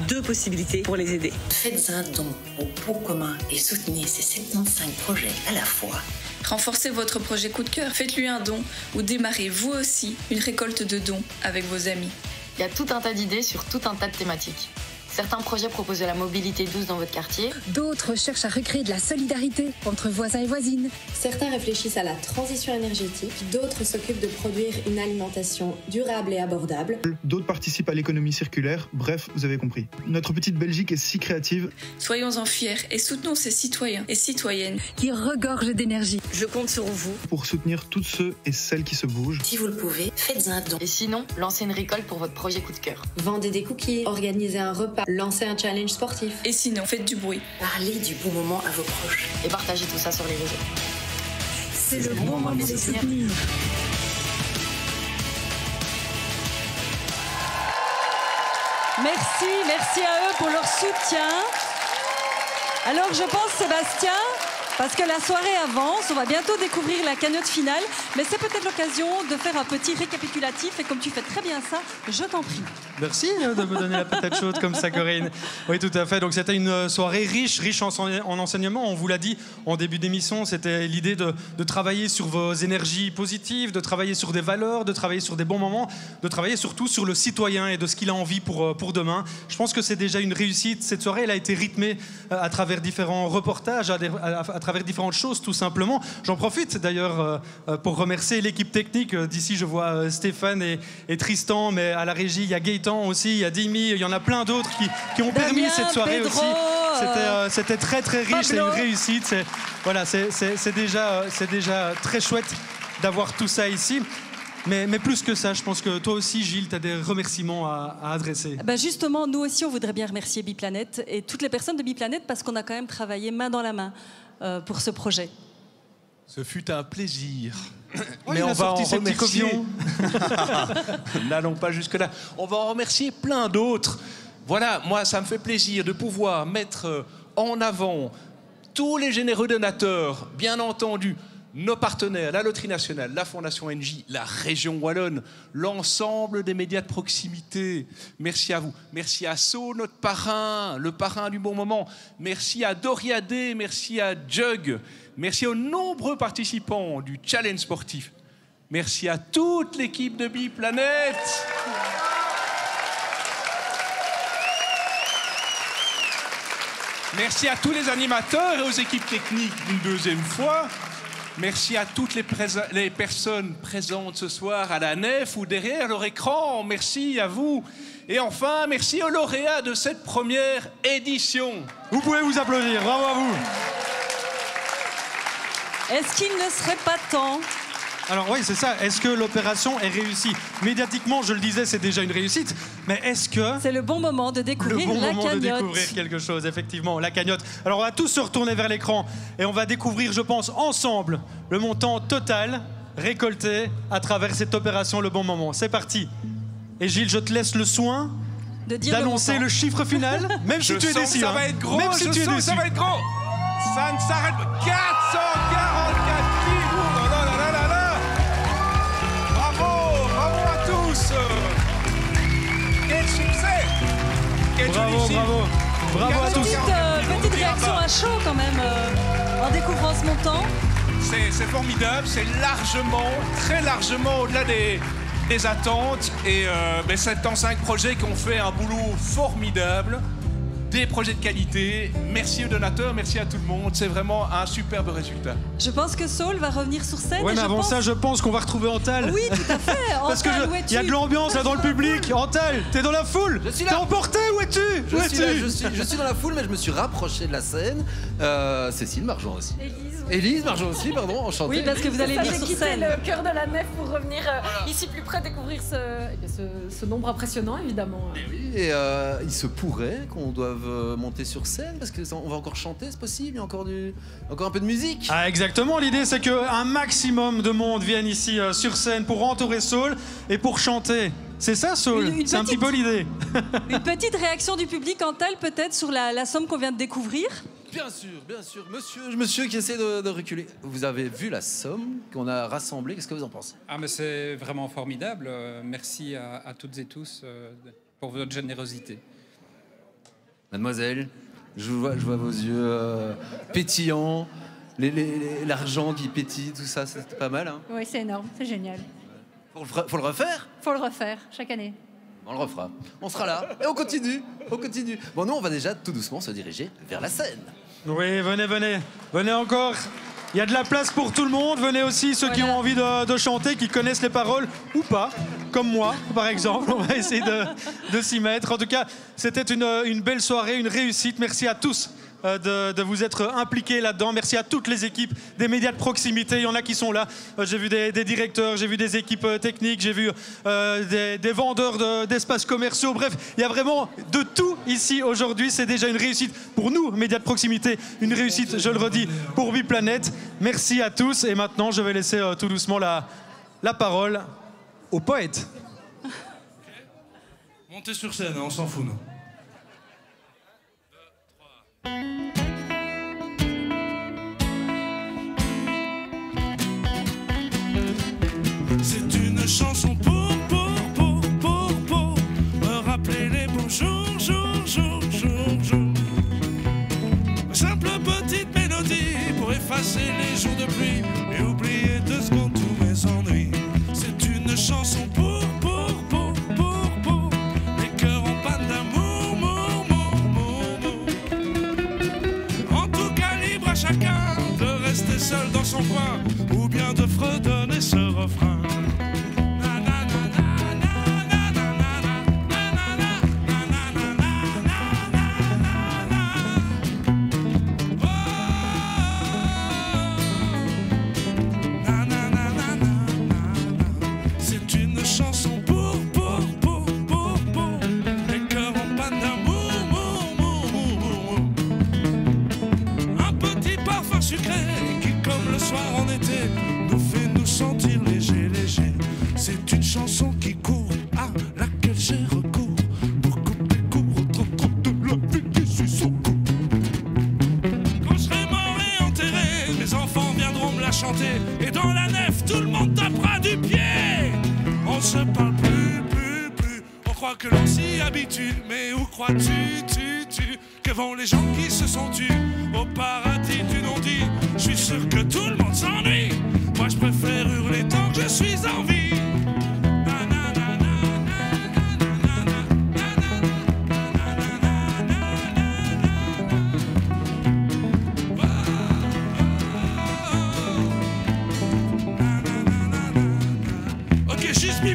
Speaker 20: 2 possibilités pour les aider.
Speaker 28: Faites un don au pot commun et soutenez ces 75 projets à la fois.
Speaker 25: Renforcez votre projet coup de cœur, faites-lui un don ou démarrez vous aussi une récolte de dons avec vos amis.
Speaker 24: Il y a tout un tas d'idées sur tout un tas de thématiques. Certains projets proposent de la mobilité douce dans votre quartier.
Speaker 21: D'autres cherchent à recréer de la solidarité entre voisins et voisines.
Speaker 23: Certains réfléchissent à la transition énergétique. D'autres s'occupent de produire une alimentation durable et abordable.
Speaker 26: D'autres participent à l'économie circulaire. Bref, vous avez compris. Notre petite Belgique est si créative.
Speaker 25: Soyons-en fiers et soutenons ces citoyens et citoyennes
Speaker 21: qui regorgent d'énergie.
Speaker 20: Je compte sur vous
Speaker 26: pour soutenir tous ceux et celles qui se bougent.
Speaker 28: Si vous le pouvez, faites un don.
Speaker 24: Et sinon, lancez une récolte pour votre projet coup de cœur.
Speaker 23: Vendez des cookies, organisez un repas, lancez un challenge sportif.
Speaker 25: Et sinon, faites du bruit.
Speaker 28: Parlez du bon moment à vos proches.
Speaker 24: Et partagez tout ça sur les réseaux.
Speaker 21: C'est le bon moment de soutenir.
Speaker 4: Merci à eux pour leur soutien. Alors je pense, Sébastien, parce que la soirée avance, on va bientôt découvrir la cagnotte finale, mais c'est peut-être l'occasion de faire un petit récapitulatif, et comme tu fais très bien ça, je t'en prie.
Speaker 3: Merci de me donner la patate chaude comme ça, Corinne. Oui, tout à fait. Donc c'était une soirée riche en enseignement. On vous l'a dit en début d'émission, c'était l'idée de travailler sur vos énergies positives, de travailler sur des valeurs, de travailler sur des bons moments, de travailler surtout sur le citoyen et de ce qu'il a envie pour demain. Je pense que c'est déjà une réussite. Cette soirée, elle a été rythmée à travers différents reportages, à travers différentes choses, tout simplement. J'en profite d'ailleurs pour remercier l'équipe technique. D'ici, je vois Stéphane et Tristan, mais à la régie, il y a Gaëtan aussi, il y a Dimi, il y en a plein d'autres qui ont permis cette soirée
Speaker 4: Pedro,
Speaker 3: aussi. C'était très très riche, c'est une réussite. C'est déjà très chouette d'avoir tout ça ici. Mais plus que ça, je pense que toi aussi, Gilles, tu as des remerciements à adresser.
Speaker 4: Justement, nous aussi, on voudrait bien remercier Biplanète et toutes les personnes de Biplanète parce qu'on a quand même travaillé main dans la main pour ce projet.
Speaker 29: Ce fut un plaisir.
Speaker 3: Oh,
Speaker 29: mais on va en remercier.
Speaker 3: N'allons
Speaker 29: pas jusque-là. On va en remercier plein d'autres. Voilà, moi, ça me fait plaisir de pouvoir mettre en avant tous les généreux donateurs, bien entendu, nos partenaires, la Loterie Nationale, la Fondation Engie, la Région Wallonne, l'ensemble des médias de proximité. Merci à vous. Merci à So, notre parrain, le parrain du bon moment. Merci à Doriadé, merci à Jug. Merci aux nombreux participants du challenge sportif. Merci à toute l'équipe de Biplanète. Merci à tous les animateurs et aux équipes techniques une deuxième fois. Merci à toutes les personnes présentes ce soir à la nef ou derrière leur écran. Merci à vous. Et enfin, merci aux lauréats de cette première édition.
Speaker 3: Vous pouvez vous applaudir. Bravo à vous.
Speaker 4: Est-ce qu'il ne serait pas temps ?
Speaker 3: Alors oui, c'est ça. Est-ce que l'opération est réussie ? Médiatiquement, je le disais, c'est déjà une réussite. Mais est-ce que...
Speaker 4: C'est le bon moment de découvrir
Speaker 3: le bon
Speaker 4: la
Speaker 3: moment
Speaker 4: cagnotte.
Speaker 3: de découvrir quelque chose, effectivement, la cagnotte. Alors on va tous se retourner vers l'écran et on va découvrir, je pense, ensemble, le montant total récolté à travers cette opération Le Bon Moment. C'est parti. Et Gilles, je te laisse le soin d'annoncer le chiffre final, même si tu es déçu.
Speaker 29: Ça va être gros,
Speaker 3: même si tu es déçu.
Speaker 29: Ça va être gros. Ça ne s'arrête pas. 444 kilos. Oh là là là là là. Bravo, bravo à tous. Quel succès. Quel
Speaker 3: bravo,
Speaker 29: joli
Speaker 3: bravo. Bravo à tous.
Speaker 4: Petite réaction à chaud quand même en découvrant ce montant.
Speaker 29: C'est formidable, c'est largement, très largement au-delà des attentes. Et 75 projets qui ont fait un boulot formidable. Des projets de qualité. Merci aux donateurs, merci à tout le monde. C'est vraiment un superbe résultat.
Speaker 4: Je pense que Saul va revenir sur scène.
Speaker 3: Ouais, mais avant ça, je pense qu'on va retrouver Antal.
Speaker 4: Oui, tout à fait.
Speaker 3: Parce qu'il y a de l'ambiance là dans le public. Antal, t'es dans la foule.
Speaker 5: Je suis là.
Speaker 3: T'es emporté, où es-tu?
Speaker 5: Je suis dans la foule, mais je me suis rapproché de la scène. Cécile Margeon aussi. Élise Margeon aussi, pardon, enchantée.
Speaker 4: Oui, parce que vous allez venir sur scène.
Speaker 7: Le cœur de la nef pour revenir ici plus près, découvrir ce nombre impressionnant, évidemment.
Speaker 5: Et il se pourrait qu'on doive monter sur scène parce qu'on va encore chanter, c'est possible. Il y a encore un peu de musique.
Speaker 3: Ah, exactement. L'idée, c'est qu'un maximum de monde vienne ici sur scène pour entourer Saul et pour chanter. C'est ça, Saul? C'est un petit peu l'idée.
Speaker 4: Une petite réaction du public, Antal, peut-être sur la somme qu'on vient de découvrir?
Speaker 5: Bien sûr. Monsieur qui essaie de reculer. Vous avez vu la somme qu'on a rassemblée. Qu'est-ce que vous en pensez?
Speaker 1: Ah, mais c'est vraiment formidable. Merci à toutes et tous pour votre générosité.
Speaker 5: Mademoiselle, je vois vos yeux pétillants, l'argent qui pétille, tout ça, c'est pas mal, hein?
Speaker 8: Oui, c'est énorme, c'est génial.
Speaker 5: Faut le refaire?
Speaker 8: Faut le refaire, chaque année.
Speaker 5: On le refera. On sera là et on continue. Bon, nous, on va déjà tout doucement se diriger vers la scène.
Speaker 3: Oui, venez encore. Il y a de la place pour tout le monde. Venez aussi ceux qui ont envie de chanter, qui connaissent les paroles ou pas, comme moi, par exemple. On va essayer de s'y mettre. En tout cas, c'était une belle soirée, une réussite. Merci à tous de vous être impliqués là-dedans. Merci à toutes les équipes des médias de proximité. Il y en a qui sont là. J'ai vu des directeurs, j'ai vu des équipes techniques, j'ai vu des vendeurs d'espaces commerciaux. Bref, il y a vraiment de tout ici aujourd'hui. C'est déjà une réussite pour nous, médias de proximité. Une réussite, je le redis, pour Biplanète. Merci à tous. Et maintenant, je vais laisser tout doucement la parole au poète.
Speaker 14: Montez sur scène, on s'en fout, nous.
Speaker 9: C'est une chanson pour me rappeler les beaux jours. Simple petite mélodie pour effacer les jours de pluie et oublier 2 secondes tous mes ennuis. C'est une chanson pour les cœurs en panne d'amour, En tout cas, libre à chacun de rester seul dans son coin ou bien de fredonner ce refrain. C'est une chanson pour les cœurs en panne d'amour. Un petit parfum sucré qui, comme le soir en été, nous fait nous sentir léger. C'est une chanson qui court, à laquelle j'ai recours pour couper court trop de la vie qui suit son cou. Quand je serai mort et enterré, mes enfants viendront me la chanter et dans la nef, tout le monde tapera du pied. On se parle plus. On croit que l'on s'y habitue, mais où crois-tu, que vont les gens qui se sont tus au paradis du non-dit? Je suis sûr que tout le monde s'ennuie. Moi je préfère hurler tant que je suis en vie.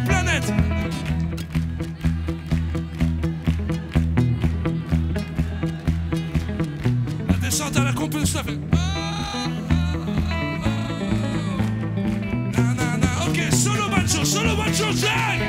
Speaker 9: Biplanète. La descente à la compost, ça fait. Ok, solo banjo, Jack.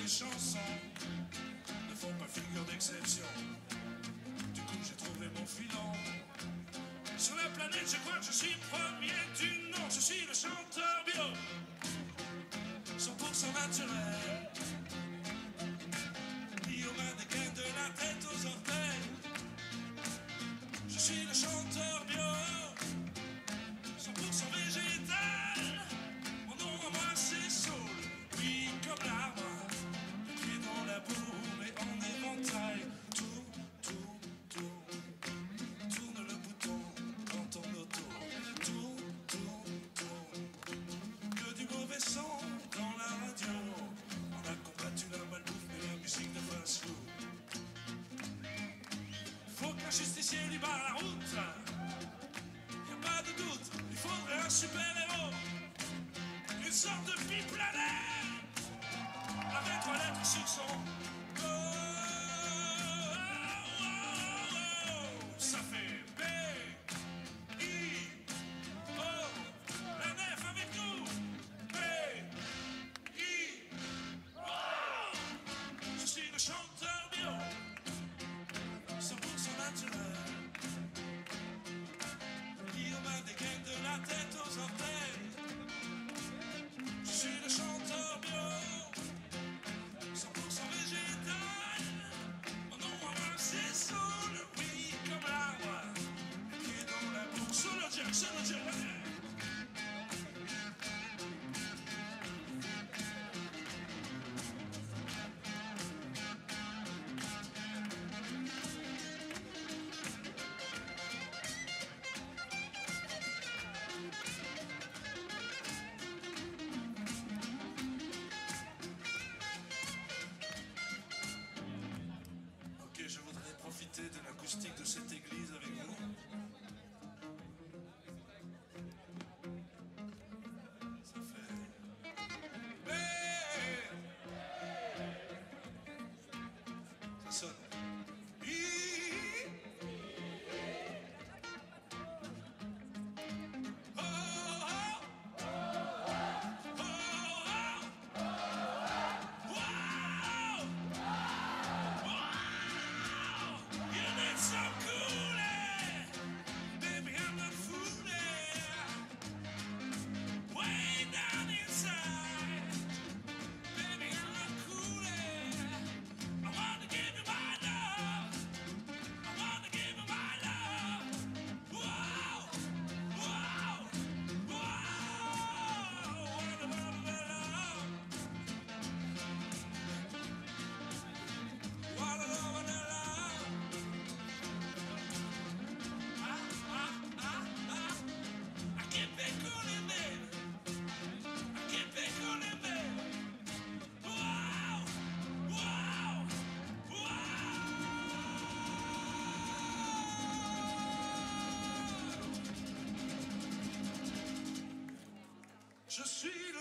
Speaker 9: Chansons ne font pas figure d'exception. Du coup j'ai trouvé mon filon. Sur la planète je crois que je suis premier du nom. Je suis le chanteur bio 100% naturel. Bioma des gains de la tête aux orteils. Je suis le chanteur bio 100% végétal. Mon nom à moi c'est Saul. Oui comme l'arbre. Dans la boue, mais en éventail. Tourne le bouton dans ton auto. Tourne. Que du mauvais son dans la radio. On a combattu la malbouffe, mais la musique de fast-food. Faut qu'un justicier libère la route. Y'a pas de doute, il faudrait un super-héros. Une sorte de biplanète. Avec 3 lettres sur son ça fait B, I, O, la nef avec nous. B, I, O. Je suis le chanteur bio 100% naturel. Il m'a des gains de la tête aux orteils. Je suis le chanteur bio 100% végétal. Mon nom à moi c'est Saul. Oui comme l'arbre. Les pieds dans la bourse. Solo Jack.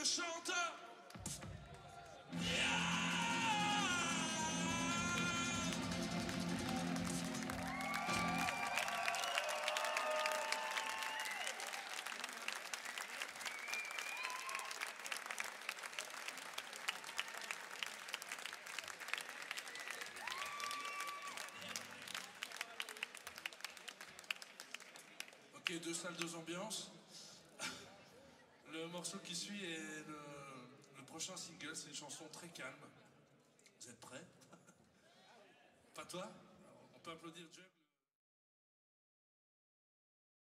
Speaker 9: chante. Ok, 2 salles, 2 ambiances. Le morceau qui suit est le prochain single, c'est une chanson très calme. Vous êtes prêts? Pas toi? On peut applaudir Jug.